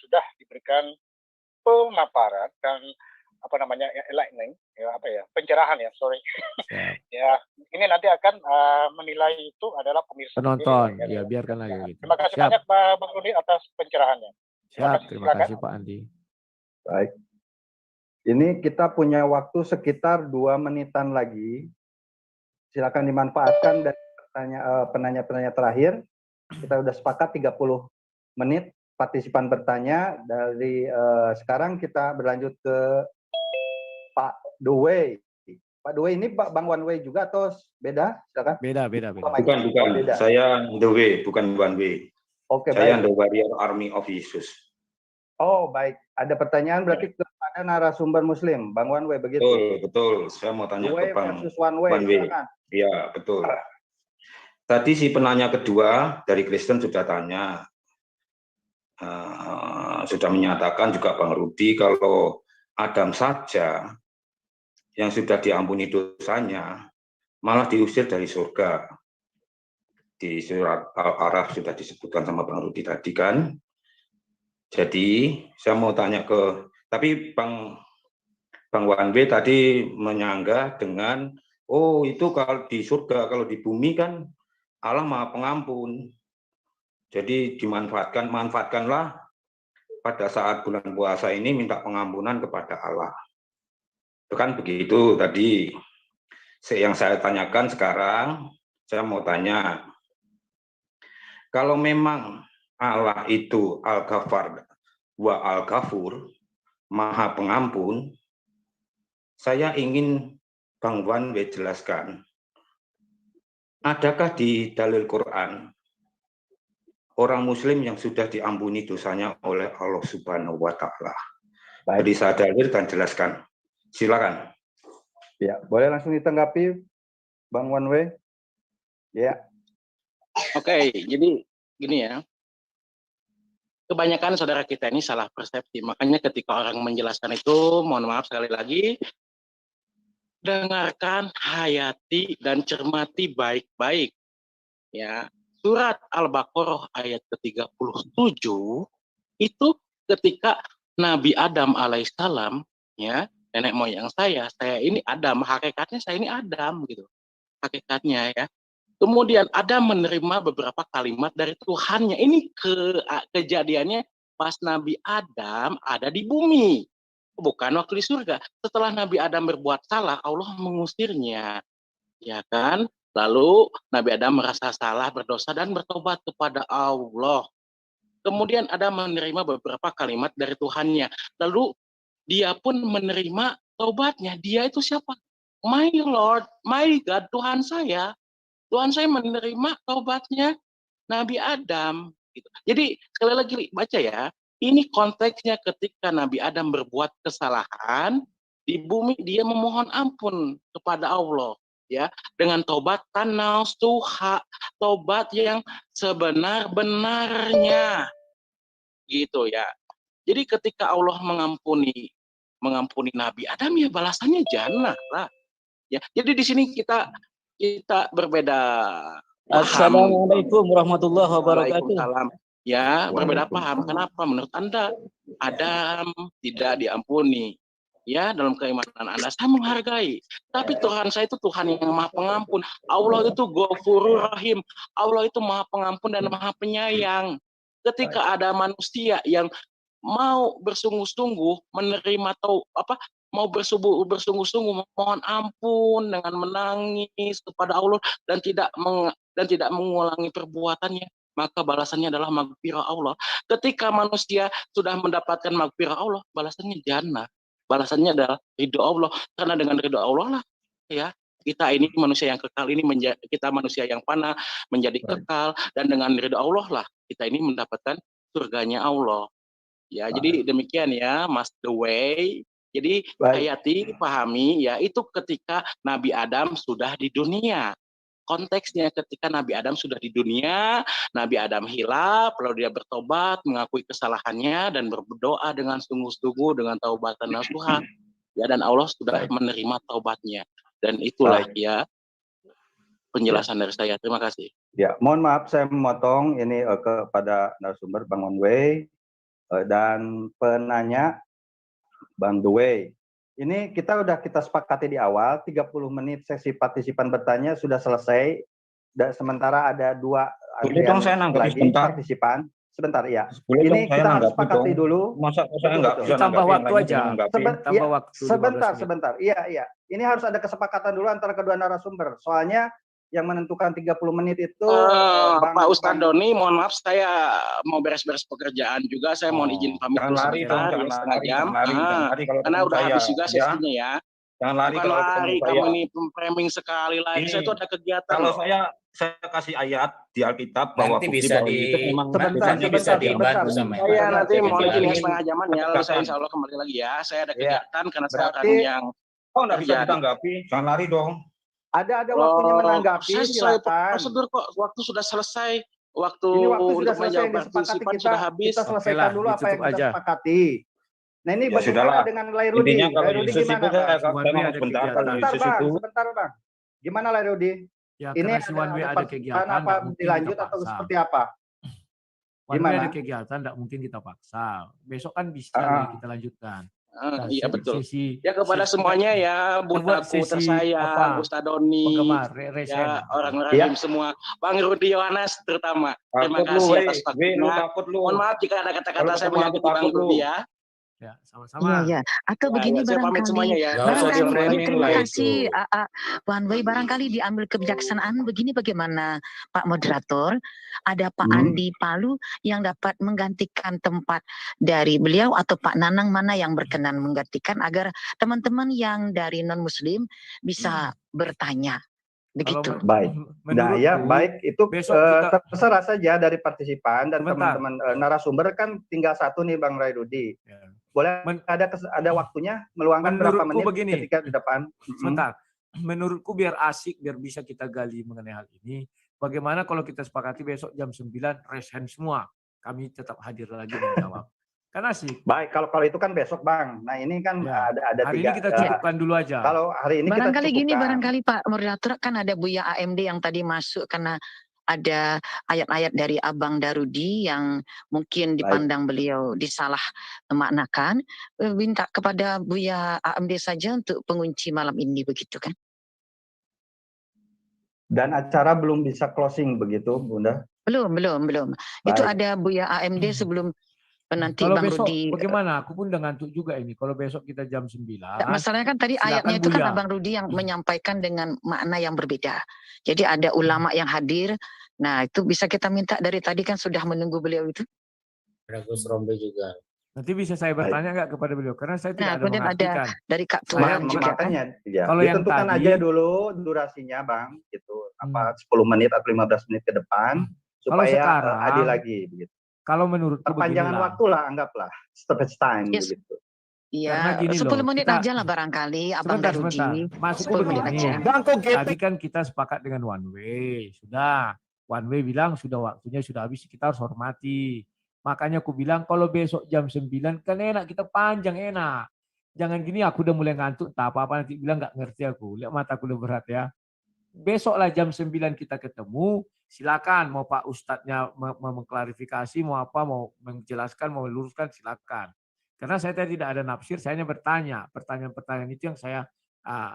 sudah diberikan pemaparan dan enlightening, pencerahan ya, sorry. Ya, ini nanti akan menilai itu adalah pemirsa penonton. Ya, biarkan lagi. Gitu. Terima kasih banyak Bang Rudi atas pencerahannya. Terima kasih Pak Andi. Baik. Ini kita punya waktu sekitar 2 menitan lagi. Silakan dimanfaatkan dari penanya-penanya terakhir. Kita sudah sepakat 30 menit partisipan bertanya. Dari sekarang kita berlanjut ke Pak Dewey. Pak Dewey ini Bang One Way juga atau beda? Silakan. Beda. Bukan. Beda. Saya Dewey, bukan One Way. Oke, saya baik. The Warrior Army of Jesus. Oh, baik. Ada pertanyaan berarti kepada narasumber Muslim, Bang One Way, begitu? Betul. Saya mau tanya ke Bang One Way. Iya, betul. Tadi si penanya kedua dari Kristen sudah tanya, sudah menyatakan juga Bang Rudi kalau Adam saja yang sudah diampuni dosanya malah diusir dari surga. Di surat Al-Araf sudah disebutkan sama Bang Rudi tadi kan. Jadi saya mau tanya tapi Bang Wanwe tadi menyanggah dengan, itu kalau di surga, kalau di bumi kan Allah Maha Pengampun. Jadi manfaatkanlah pada saat bulan puasa ini minta pengampunan kepada Allah. Itu kan begitu tadi. Yang saya tanyakan sekarang, saya mau tanya, kalau memang Allah itu Al-Ghaffar wa Al-Ghafur, Maha Pengampun, saya ingin Bang Wanwe jelaskan, adakah di dalil Quran orang Muslim yang sudah diampuni dosanya oleh Allah Subhanahu wa Ta'ala? Bisa dalil dan jelaskan. Silakan. Ya, boleh langsung ditanggapi, Bang Wanwe? Ya. Oke, jadi gini ya. Kebanyakan saudara kita ini salah persepsi. Makanya ketika orang menjelaskan itu, mohon maaf sekali lagi, dengarkan, hayati, dan cermati baik-baik. Ya, surat Al-Baqarah ayat ke-37 itu ketika Nabi Adam alaihissalam, ya, nenek moyang saya ini Adam, hakikatnya saya ini Adam gitu, hakikatnya ya. Kemudian Adam menerima beberapa kalimat dari Tuhannya. Ini kejadiannya pas Nabi Adam ada di bumi, bukan waktu di surga. Setelah Nabi Adam berbuat salah, Allah mengusirnya, ya kan? Lalu Nabi Adam merasa salah, berdosa dan bertobat kepada Allah. Kemudian Adam menerima beberapa kalimat dari Tuhannya. Lalu dia pun menerima taubatnya. Dia itu siapa? My Lord, my God, Tuhan saya. Tuhan saya menerima taubatnya Nabi Adam. Gitu. Jadi sekali lagi baca ya, ini konteksnya ketika Nabi Adam berbuat kesalahan di bumi, dia memohon ampun kepada Allah, ya, dengan taubatan nasuha, taubat yang sebenar-benarnya, gitu ya. Jadi ketika Allah mengampuni Nabi Adam, ya balasannya jannah lah. Ya, jadi di sini kita berbeda paham. Assalamualaikum warahmatullahi wabarakatuh. Waalaikumsalam. Ya, berbeda paham. Kenapa? Menurut Anda Adam tidak diampuni? Ya, dalam keimanan Anda saya menghargai. Tapi Tuhan saya itu Tuhan yang Maha Pengampun. Allah itu Ghafurur Rahim. Allah itu Maha Pengampun dan Maha Penyayang. Ketika ada manusia yang mau bersungguh-sungguh menerima mau bersungguh-sungguh memohon ampun dengan menangis kepada Allah dan tidak mengulangi perbuatannya, maka balasannya adalah maghfirah Allah. Ketika manusia sudah mendapatkan maghfirah Allah, balasannya jannah. Balasannya adalah ridho Allah. Karena dengan ridho Allah lah, ya, kita ini manusia yang kekal ini kita manusia yang fana menjadi kekal, dan dengan ridho Allah lah kita ini mendapatkan surganya Allah. Ya, jadi demikian ya, Mas The Way. Jadi hayati, pahami ya, itu ketika Nabi Adam sudah di dunia. Konteksnya ketika Nabi Adam sudah di dunia, Nabi Adam hilaf, lalu dia bertobat, mengakui kesalahannya dan berdoa dengan sungguh-sungguh dengan taubatan nasuha. Ya, dan Allah sudah menerima taubatnya. Dan itulah ya penjelasan dari saya. Terima kasih. Ya, mohon maaf saya memotong ini kepada narasumber Bang Wanwe dan penanya Bang The Way. Ini kita sepakati di awal 30 menit sesi partisipan bertanya sudah selesai. Dan sementara ada dua partisipan. Sebentar ya. Ini kita harus sepakati dulu. Masa saya nggak bisa tambah waktu aja. Tambah waktu. Sebentar. Iya. Ini harus ada kesepakatan dulu antara kedua narasumber. Soalnya yang menentukan 30 menit itu Pak Ustadz Doni, mohon maaf saya mau beres-beres pekerjaan juga, saya mohon izin pamit sebentar, setengah jam, karena udah habis juga sesinya ya. Jangan lari. Bukan lari, kamu ini framing sekali lagi, saya itu ada kegiatan. Kalau saya kasih ayat di Alkitab bahwa nanti bisa dibantu sama saya nanti mau izin setengah jaman ya, lalu saya insya Allah kembali lagi ya, saya ada kegiatan karena saya akan yang nggak bisa ditanggapi, jangan lari dong. Ada waktunya menanggapi, silakan. Prosedur kok, waktu sudah selesai, waktu untuk menjawab partisipan sudah habis. Kita selesaikan dulu apa yang kita sepakati. Nah ini bagaimana dengan Lairudi? Lairudi gimana, Sebentar, Bang. Gimana Lairudi? Ya, ini ada kegiatan apa dilanjut atau seperti apa? Gimana? Ada kegiatan, tidak mungkin kita paksa. Besok kan bisa kita lanjutkan. Iya betul. Ya kepada semuanya ya, bundaku tersayang, Ustadz Doni, ya orang-orang semua, Bang Rudi Yohanes terutama. Terima kasih atas waktunya. Mohon maaf jika ada kata-kata saya menyakiti Bang Rudi ya. Ya, sama-sama. Iya, ya. Atau begini saya pamit semuanya ya. barangkali terima kasih One Way, barangkali diambil kebijaksanaan begini, bagaimana Pak Moderator, ada Pak Andi Palu yang dapat menggantikan tempat dari beliau, atau Pak Nanang mana yang berkenan menggantikan agar teman-teman yang dari non-muslim bisa bertanya. Begitu. Baik. Nah, ya baik, itu terserah saja dari partisipan dan teman-teman narasumber. Kan tinggal satu nih Bang Ray Rudi. Boleh ada waktunya meluangkan berapa menit begini, ketika di depan. Sebentar. Menurutku biar asik, biar bisa kita gali mengenai hal ini. Bagaimana kalau kita sepakati besok jam 9 raise hand semua. Kami tetap hadir lagi menjawab. Kan asik. Baik, kalau itu kan besok Bang. Nah ini kan ada hari 3. Ini kita cukupkan dulu aja. Kalau hari ini barangkali kita cukupkan. Barangkali Pak Moderator, kan ada Buya AMD yang tadi masuk karena ada ayat-ayat dari Abang Darudi yang mungkin dipandang beliau disalah maknakan. Minta kepada Buya AMD saja untuk pengunci malam ini, begitu kan? Dan acara belum bisa closing begitu, Bunda? Belum. Baik. Itu ada Buya AMD sebelum nanti kalau Bang besok, Rudi. Bagaimana? Aku pun udah ngantuk juga ini. Kalau besok kita jam 9. Masalahnya kan tadi ayatnya itu kan Abang Rudi yang menyampaikan dengan makna yang berbeda. Jadi ada ulama yang hadir. Nah itu bisa kita minta, dari tadi kan sudah menunggu beliau itu. Ragus Rombe juga. Nanti bisa saya bertanya nggak kepada beliau? Karena saya tidak ada mengartikan. Ada dari Kak Tuan juga. Makanya, kalau yang tentukan tadi, aja dulu durasinya Bang. Gitu. Apa 10 menit atau 15 menit ke depan. Supaya sekarang, adil lagi. Begitu. Kalau menurut perpanjangan waktu lah, anggaplah stoppage time begitu. Iya, 10 menit aja lah barangkali Abang Darudi. Masuk 10 menit aja. Tadi kan kita sepakat dengan One Way, sudah. One Way bilang sudah waktunya sudah habis, kita harus hormati. Makanya aku bilang kalau besok jam 9 kan enak, kita panjang enak. Jangan gini aku udah mulai ngantuk, tak apa-apa nanti bilang nggak ngerti aku. Lihat mataku udah berat ya. Besoklah jam 9 kita ketemu, silakan mau Pak Ustadznya mengklarifikasi, mau apa, mau menjelaskan, mau meluruskan, silakan. Karena saya tidak ada nafsir, saya hanya bertanya. Pertanyaan-pertanyaan itu yang saya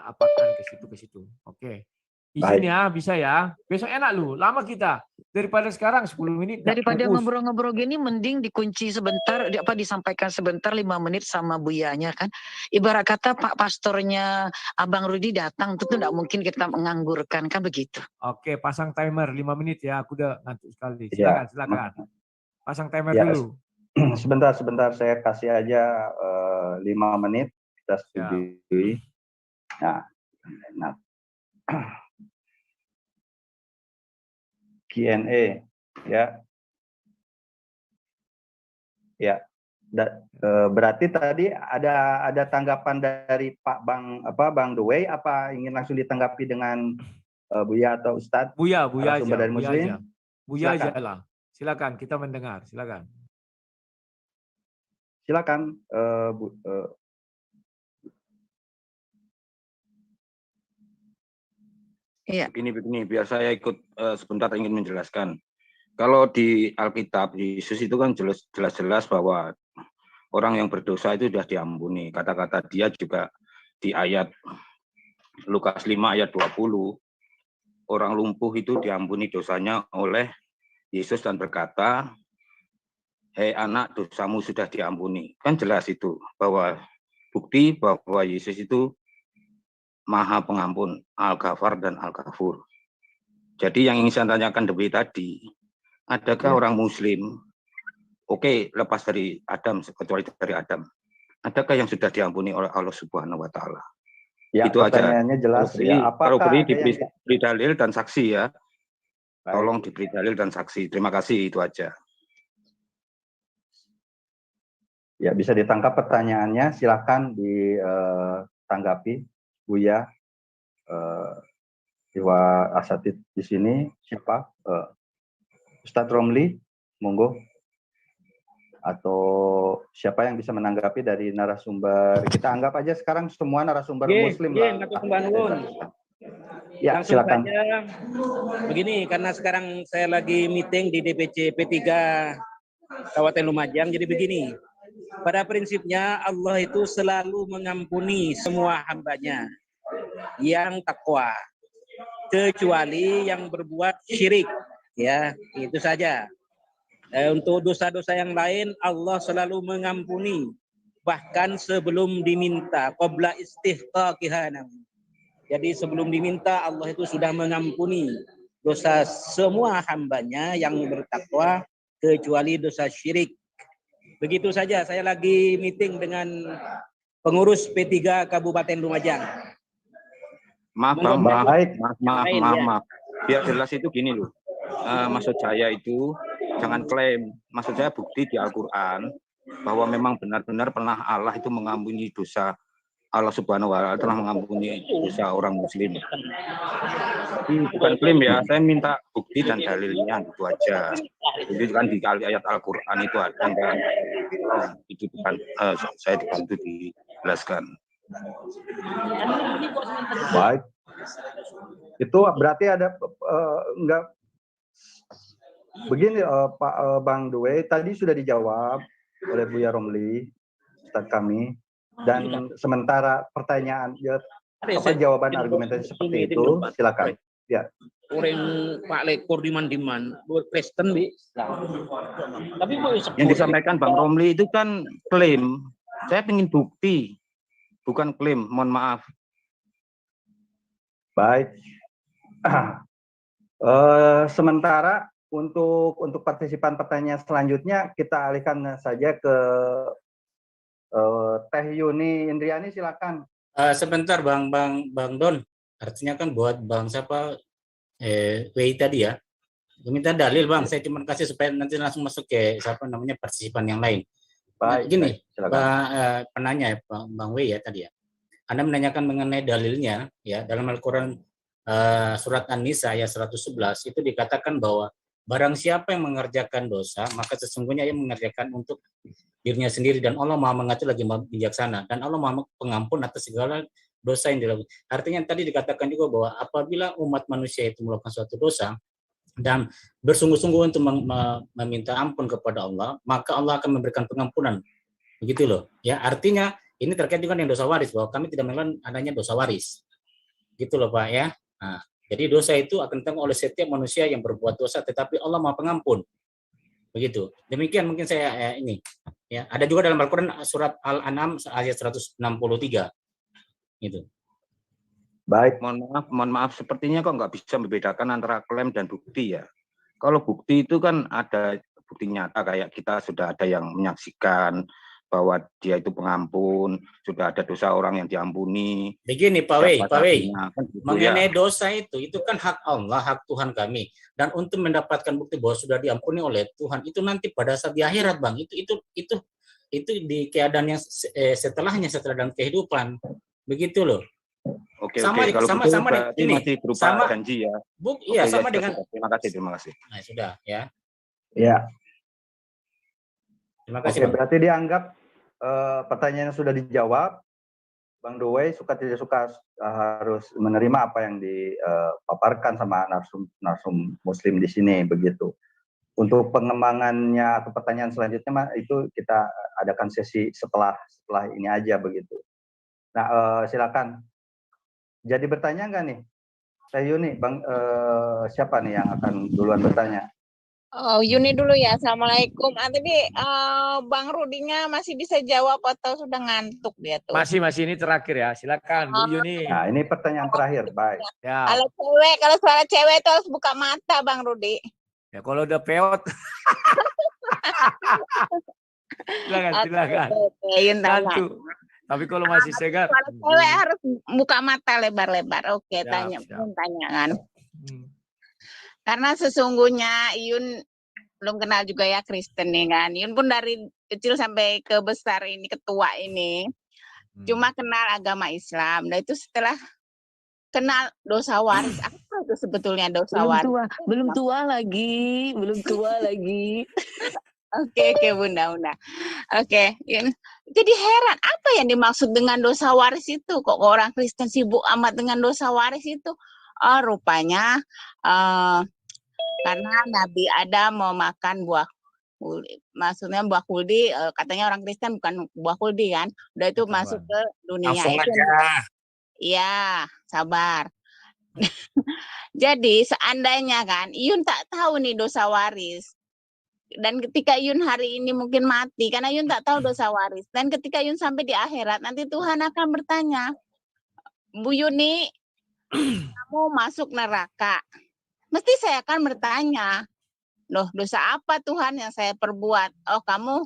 apakan ke situ. Oke. Izin ya, bisa ya. Besok enak lu, lama kita. Daripada sekarang 10 menit. Daripada ngobrol-ngobrol gini, mending dikunci sebentar, disampaikan sebentar 5 menit sama buyanya kan. Ibarat kata Pak Pastornya Abang Rudi datang, tentu tidak mungkin kita menganggurkan, kan begitu. Oke, pasang timer 5 menit ya, aku udah ngantuk sekali. Silakan. Pasang timer dulu. Sebentar, saya kasih aja 5 menit, kita setujui. Nah. Q&A ya. Berarti tadi ada tanggapan dari Bang Dewey, apa ingin langsung ditanggapi dengan Buya atau Ustadz? Buya aja. Dari Muslim? Buya aja lah. Silakan, kita mendengar. Silakan. Iya. Begini, biar saya ikut sebentar ingin menjelaskan. Kalau di Alkitab, Yesus itu kan jelas-jelas bahwa orang yang berdosa itu sudah diampuni. Kata-kata dia juga di ayat Lukas 5 ayat 20, orang lumpuh itu diampuni dosanya oleh Yesus dan berkata, hei anak, dosamu sudah diampuni. Kan jelas itu, bahwa bukti bahwa Yesus itu Maha Pengampun, Al-Ghafar dan Al-Ghafur. Jadi yang ingin saya tanyakan tadi, adakah orang Muslim, lepas dari Adam, kecuali dari Adam, adakah yang sudah diampuni oleh Allah Subhanahu Wa Taala? Ya, itu pertanyaannya aja. Jelas ya. Kalau beri diberi dalil dan saksi ya. Tolong diberi dalil dan saksi. Terima kasih, itu aja. Ya, bisa ditangkap pertanyaannya. Silakan ditanggapi. Buya, Iwa Asatid di sini, siapa? Ustadz Romli, monggo. Atau siapa yang bisa menanggapi dari narasumber? Kita anggap aja sekarang semua narasumber Muslim lah. Ya, langsung silakan. Saja, begini, karena sekarang saya lagi meeting di DPC P3 Kabupaten Lumajang, jadi begini. pada prinsipnya Allah itu selalu mengampuni semua hambanya yang takwa, kecuali yang berbuat syirik. Ya, itu saja. Untuk dosa-dosa yang lain Allah selalu mengampuni, bahkan sebelum diminta, qabla istihqaqiha. Jadi sebelum diminta Allah itu sudah mengampuni dosa semua hambanya yang bertakwa, kecuali dosa syirik. Begitu saja. Saya lagi meeting dengan pengurus P3 Kabupaten Lumajang. Maaf Bang, maaf. Biar jelas itu gini loh. Maksud saya itu jangan klaim. Maksud saya bukti di Al-Quran bahwa memang benar-benar pernah Allah itu mengampuni dosa. Allah Subhanahu wa Ta'ala telah mengampuni dosa orang Muslim. Bukan klaim ya, saya minta bukti dan dalilnya, itu aja. Jadi kan di ayat Al-Quran itu ada kan, itu bukan saya dibantu dijelaskan. Baik. Itu berarti ada enggak begini Pak Bang Dwe, tadi sudah dijawab oleh Buya Romli, Ustaz kami. Dan sementara pertanyaan jawaban argumentasi seperti itu, silakan. Ya. Orang Pak Lekor diman-diman, Kristen bi. Tapi yang disampaikan Bang Romli itu kan klaim. Saya ingin bukti, bukan klaim. Mohon maaf. Baik. Sementara untuk partisipan pertanyaan selanjutnya kita alihkan saja ke Teh Yuni Indriani, silakan. Sebentar Bang Don, artinya kan buat Bang siapa WI tadi ya, minta dalil Bang. Saya cuma kasih supaya nanti langsung masuk ke siapa namanya partisipan yang lain. Baik. Gini, penanya ya Bang WI ya tadi ya. Anda menanyakan mengenai dalilnya ya dalam Al-Quran surat An-Nisa ayat 111 itu dikatakan bahwa barang siapa yang mengerjakan dosa maka sesungguhnya ia mengerjakan untuk dirinya sendiri, dan Allah Maha mengatur lagi bijaksana, dan Allah Maha pengampun atas segala dosa yang dilakukan. Artinya tadi dikatakan juga bahwa apabila umat manusia itu melakukan suatu dosa dan bersungguh-sungguh untuk meminta ampun kepada Allah, maka Allah akan memberikan pengampunan. Begitu loh. Ya, artinya ini terkait juga dengan dosa waris, bahwa kami tidak mengenal adanya dosa waris. Gitu loh Pak ya. Nah, jadi dosa itu akan ditanggung oleh setiap manusia yang berbuat dosa, tetapi Allah Maha Pengampun. Begitu. Demikian mungkin saya ini. Ya, ada juga dalam Al-Quran surat Al-An'am ayat 163. Gitu. Baik. Mohon maaf, sepertinya kok nggak bisa membedakan antara klaim dan bukti ya. Kalau bukti itu kan ada bukti nyata, kayak kita sudah ada yang menyaksikan bahwa dia itu pengampun, sudah ada dosa orang yang diampuni. Begini Pak Wei, kan gitu mengenai ya. dosa itu kan hak Allah, hak Tuhan kami. Dan untuk mendapatkan bukti bahwa sudah diampuni oleh Tuhan itu nanti pada saat di akhirat Bang, itu di keadaan yang setelahnya, setelah dalam kehidupan. Begitu loh. Oke, sama kalau sama ini masih berupa sama janji ya. Iya, Oke, sama ya, dengan. Terima kasih. Nah, sudah ya. Ya. Terima kasih. Oke, berarti dianggap pertanyaannya sudah dijawab. Bang Dowei suka tidak suka harus menerima apa yang dipaparkan sama narsum Muslim di sini, begitu. Untuk pengembangannya atau pertanyaan selanjutnya itu kita adakan sesi setelah ini aja, begitu. Nah, silakan. Jadi bertanya nggak nih, Teh Yuni, Bang siapa nih yang akan duluan bertanya? Oh, Yuni dulu ya. Assalamualaikum. Tadi Bang Rudinya masih bisa jawab atau sudah ngantuk dia tuh? Masih ini terakhir ya. Silakan Bu Yuni. Nah, ini pertanyaan terakhir. Baik. Ya. Kalau suara cewek itu harus buka mata, Bang Rudi. Ya kalau udah peot. Silakan. Nanti. Tapi kalau masih segar. Kalau cewek harus buka mata lebar-lebar. Oke, tanya kan. Karena sesungguhnya Iyun belum kenal juga ya Kristen nih kan. Iyun pun dari kecil sampai ke besar ini, ketua ini. Cuma kenal agama Islam. Dan itu setelah kenal dosa waris. Apa itu sebetulnya dosa waris? Belum tua lagi. Oke, Bunda. Oke, Iyun. Jadi heran, apa yang dimaksud dengan dosa waris itu? Kok orang Kristen sibuk amat dengan dosa waris itu? Oh, rupanya karena Nabi Adam mau makan buah maksudnya buah kuldi, katanya orang Kristen bukan buah kuldi kan, udah itu masuk ke dunia. Langsung Itu aja. iya, sabar. Jadi seandainya kan Iyun tak tahu nih dosa waris, dan ketika Iyun hari ini mungkin mati karena Iyun tak tahu dosa waris, dan ketika Iyun sampai di akhirat nanti Tuhan akan bertanya, Bu Yuni, kamu masuk neraka. Mesti saya akan bertanya, loh dosa apa Tuhan yang saya perbuat? Oh kamu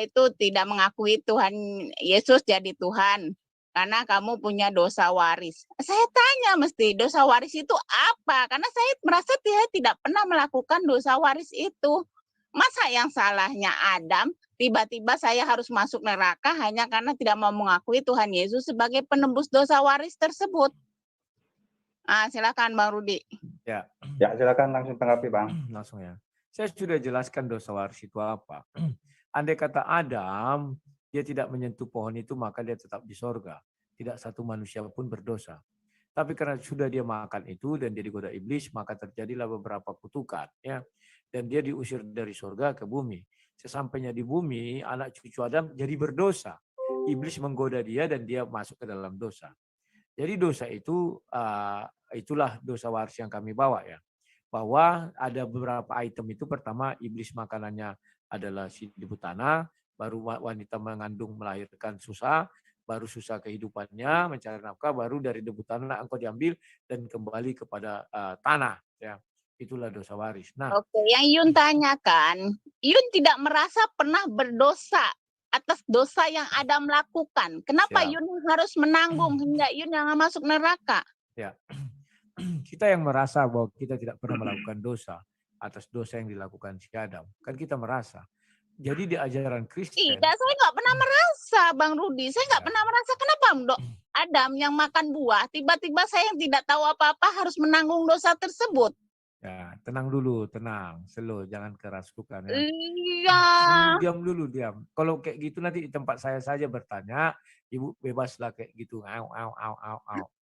itu tidak mengakui Tuhan Yesus jadi Tuhan karena kamu punya dosa waris. Saya tanya mesti dosa waris itu apa? Karena saya merasa saya tidak pernah melakukan dosa waris itu. Masa yang salahnya Adam, tiba-tiba saya harus masuk neraka hanya karena tidak mau mengakui Tuhan Yesus sebagai penebus dosa waris tersebut. Silakan Bang Rudi. Ya, silakan langsung tanggapi Bang. Langsung ya. Saya sudah jelaskan dosa waris itu apa. Andai kata Adam, dia tidak menyentuh pohon itu, maka dia tetap di sorga. Tidak satu manusia pun berdosa. Tapi karena sudah dia makan itu dan dia digoda iblis, maka terjadilah beberapa kutukan. Ya. Dan dia diusir dari sorga ke bumi. Sesampainya di bumi, anak cucu Adam jadi berdosa. Iblis menggoda dia dan dia masuk ke dalam dosa. Jadi dosa itu, itulah dosa waris yang kami bawa ya. Bahwa ada beberapa item itu, pertama iblis makanannya adalah sidibu tanah, baru wanita mengandung melahirkan susah, baru susah kehidupannya, mencari nafkah, baru dari debu tanah engkau diambil dan kembali kepada tanah. Ya. Itulah dosa waris. Nah, oke, yang Yun tanyakan, Yun tidak merasa pernah berdosa atas dosa yang Adam lakukan. Kenapa Yun harus menanggung hingga Yun yang masuk neraka? Ya, kita yang merasa bahwa kita tidak pernah melakukan dosa atas dosa yang dilakukan si Adam. Kan kita merasa. Jadi di ajaran Kristen. Tidak, saya nggak pernah merasa, Bang Rudi. Saya nggak pernah merasa. Kenapa Adam yang makan buah, tiba-tiba saya yang tidak tahu apa-apa harus menanggung dosa tersebut? Ya, tenang dulu, tenang, slow, jangan kerasukan ya. Iya. Diam dulu, diam. Kalau kayak gitu nanti di tempat saya saja bertanya, Ibu bebaslah kayak gitu, au.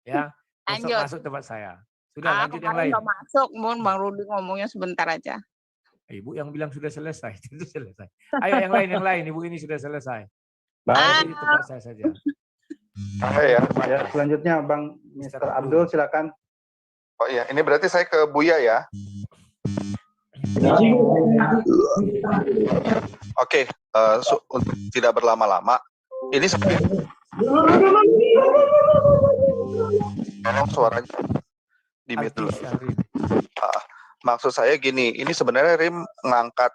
Ya, masuk tempat saya. Sudah lanjut yang lain. Nggak masuk, Bang Rudi ngomongnya sebentar aja. Ibu yang bilang sudah selesai, itu selesai. Ayo yang lain, Ibu ini sudah selesai. Baik. Di tempat saya saja. Ya, selanjutnya Bang Mr. Abdul, silakan. Oh iya, ini berarti saya ke Buya ya. Oke, untuk tidak berlama-lama, ini sebenarnya tolong suaranya di mute dulu. Maksud saya gini, ini sebenarnya Rim ngangkat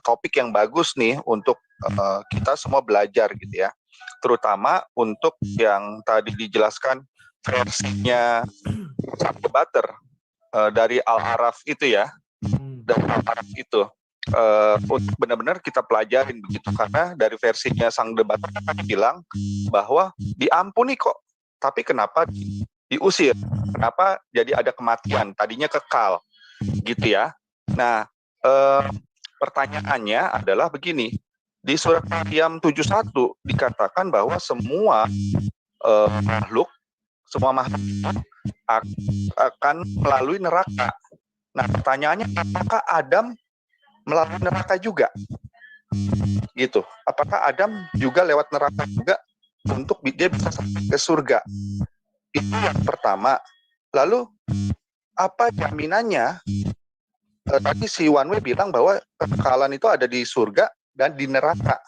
topik yang bagus nih untuk kita semua belajar gitu ya. Terutama untuk yang tadi dijelaskan versinya sang debater dari Al-Araf itu ya, dari Al-Araf itu untuk benar-benar kita pelajarin begitu, karena dari versinya sang debater kan bilang bahwa diampuni kok, tapi kenapa diusir, kenapa jadi ada kematian, tadinya kekal gitu ya. Nah pertanyaannya adalah begini, di surat Maryam 71 dikatakan bahwa semua makhluk akan melalui neraka. Nah, pertanyaannya apakah Adam melalui neraka juga? Gitu. Apakah Adam juga lewat neraka juga untuk dia bisa sampai ke surga? Itu yang pertama. Lalu apa jaminannya? Tadi si Wanwe bilang bahwa kekekalan itu ada di surga dan di neraka.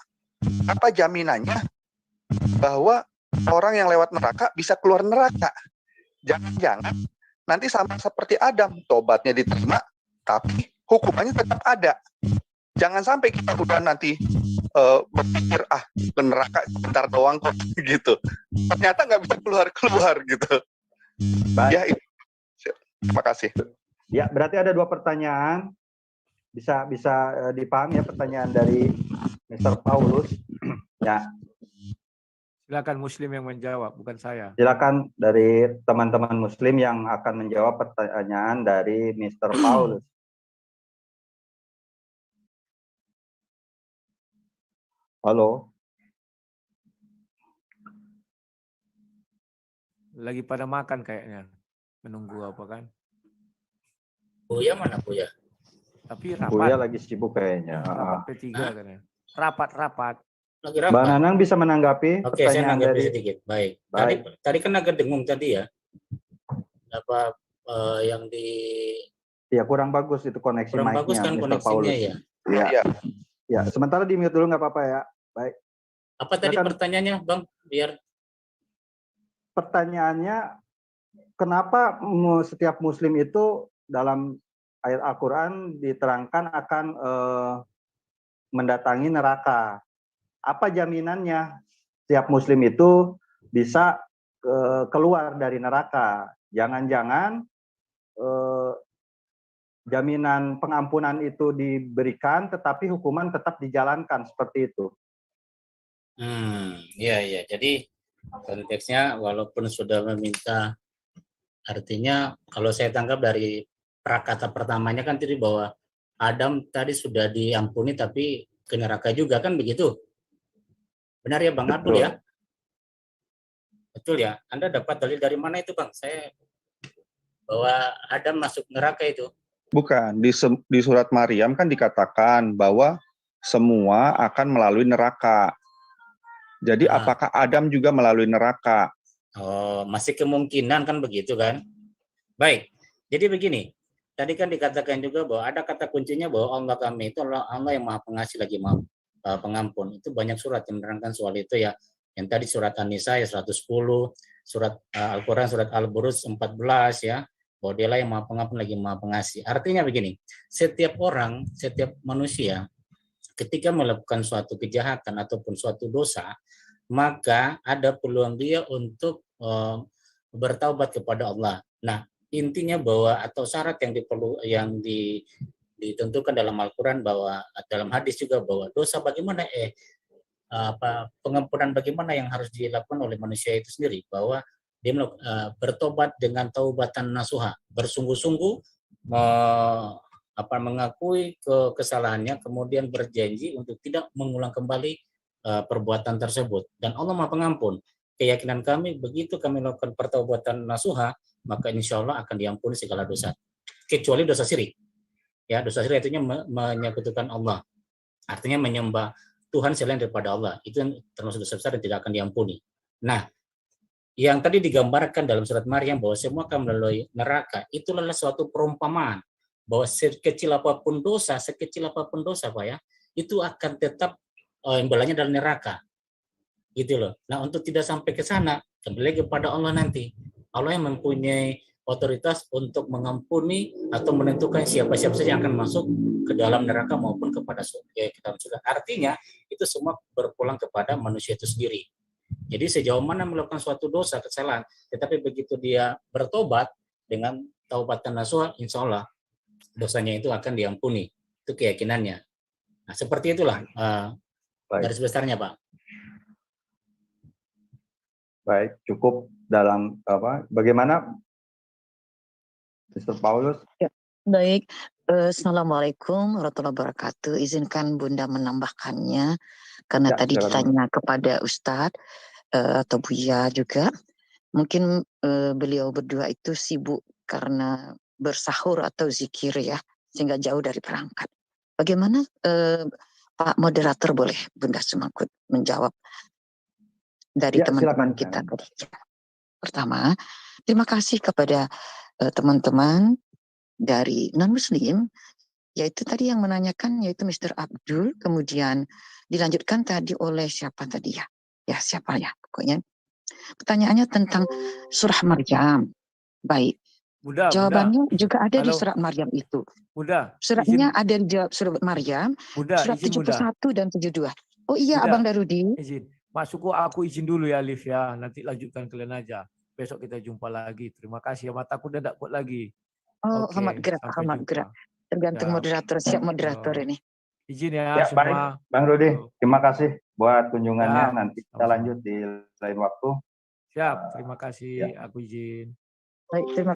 Apa jaminannya bahwa orang yang lewat neraka bisa keluar neraka? Jangan-jangan nanti sama seperti Adam, tobatnya diterima, tapi hukumannya tetap ada. Jangan sampai kita udah nanti berpikir ke neraka bentar doang kok gitu. Ternyata nggak bisa keluar gitu. Baik. Ya, itu. Terima kasih. Ya, berarti ada dua pertanyaan. Bisa dipahami ya pertanyaan dari Mr. Paulus. Ya. Silakan Muslim yang menjawab, bukan saya. Silakan dari teman-teman Muslim yang akan menjawab pertanyaan dari Mr. Paulus. Halo. Lagi pada makan kayaknya. Menunggu apa kan? Buya mana Buya? Tapi Buya rapat. lagi sibuk kayaknya. Rapat P3 kan ya. Rapat. Lagi Mbak rapat. Nanang bisa menanggapi Oke, saya pertanyaan menanggapi dari sedikit. Baik. Baik. Tadi kan agak dengung tadi ya. Apa yang di Ya kurang bagus itu koneksi kurang bagus mic-nya, kan Mr. koneksinya Paulus. ya. Iya. Ya, sementara di mute dulu nggak apa-apa ya. Baik. Apa tadi Silakan. pertanyaannya, Bang? Biar Pertanyaannya, kenapa setiap Muslim itu dalam ayat Al-Quran diterangkan akan mendatangi neraka? Apa jaminannya setiap Muslim itu bisa keluar dari neraka? Jangan-jangan jaminan pengampunan itu diberikan, tetapi hukuman tetap dijalankan seperti itu. Iya. Jadi konteksnya walaupun sudah meminta, artinya kalau saya tangkap dari prakata pertamanya kan tadi bahwa Adam tadi sudah diampuni tapi ke neraka juga kan begitu. Benar ya Bang Abdul ya? Betul ya. Anda dapat dalil dari mana itu Bang? Saya bahwa Adam masuk neraka itu. Bukan, di surat Maryam kan dikatakan bahwa semua akan melalui neraka. Jadi apakah Adam juga melalui neraka? Oh, masih kemungkinan kan begitu kan? Baik, jadi begini. Tadi kan dikatakan juga bahwa ada kata kuncinya bahwa Allah kami itu Allah yang maha pengasih lagi maha pengampun. Itu banyak surat yang menerangkan soal itu ya. Yang tadi surat An-Nisa ya 110, surat Al-Quran surat Al-Buruj 14 ya. Bahwa dialah yang maha pengampun lagi maha pengasih. Artinya begini, setiap orang, setiap manusia ketika melakukan suatu kejahatan ataupun suatu dosa, maka ada peluang dia untuk bertaubat kepada Allah. Nah, intinya bahwa atau syarat yang ditentukan dalam Al-Quran bahwa dalam hadis juga bahwa dosa bagaimana pengampunan bagaimana yang harus dilakukan oleh manusia itu sendiri, bahwa dia bertobat dengan taubatan nasuha, bersungguh-sungguh mengakui kesalahannya, kemudian berjanji untuk tidak mengulang kembali perbuatan tersebut. Dan Allah Maha Pengampun. Keyakinan kami begitu kami melakukan pertobatan nasuha, maka insya Allah akan diampuni segala dosa, kecuali dosa syirik. Ya, dosa syirik artinya menyekutukan Allah, artinya menyembah Tuhan selain daripada Allah. Itu yang termasuk dosa besar dan tidak akan diampuni. Nah, yang tadi digambarkan dalam surat Maryam bahwa semua akan melalui neraka, itu adalah suatu perumpamaan bahwa sekecil apapun dosa Pak ya, itu akan tetap imbalannya dalam neraka. Gitu loh. Nah, untuk tidak sampai ke sana, kembali kepada Allah nanti. Allah yang mempunyai otoritas untuk mengampuni atau menentukan siapa-siapa saja yang akan masuk ke dalam neraka maupun kepada surga. Artinya, itu semua berpulang kepada manusia itu sendiri. Jadi sejauh mana melakukan suatu dosa, kesalahan, tetapi begitu dia bertobat dengan taubatan nasuha, insya Allah dosanya itu akan diampuni. Itu keyakinannya. Nah, seperti itulah garis besarnya, Pak. Baik, cukup dalam bagaimana Mr. Paulus? Ya, baik. Assalamualaikum warahmatullahi wabarakatuh. Izinkan Bunda menambahkannya karena tadi ditanya kepada Ustadz atau Buya juga. Mungkin beliau berdua itu sibuk karena bersahur atau zikir ya, sehingga jauh dari perangkat. Bagaimana Pak Moderator boleh Bunda Sumakut menjawab dari teman-teman kita tadi. Pertama, terima kasih kepada teman-teman dari non-muslim, yaitu tadi yang menanyakan yaitu Mr. Abdul, kemudian dilanjutkan tadi oleh siapa tadi ya? Ya siapa ya pokoknya. Pertanyaannya tentang surah Maryam. Baik. Jawabannya juga ada di surat Maryam itu. Suratnya ada di surat Maryam, surat 71 dan 72. Oh iya Abang Darudi. Izin. Masuk aku izin dulu ya Alif ya. Nanti lanjutkan kalian aja. Besok kita jumpa lagi. Terima kasih ya. Mataku udah tak kuat lagi. Oh, amat gerak. Tergantung moderator, siap moderator ini. Izin ya semua. Baik, Bang Rudi. Terima kasih buat kunjungannya. Nanti kita lanjut di lain waktu. Siap, terima kasih. Aku izin. Baik, terima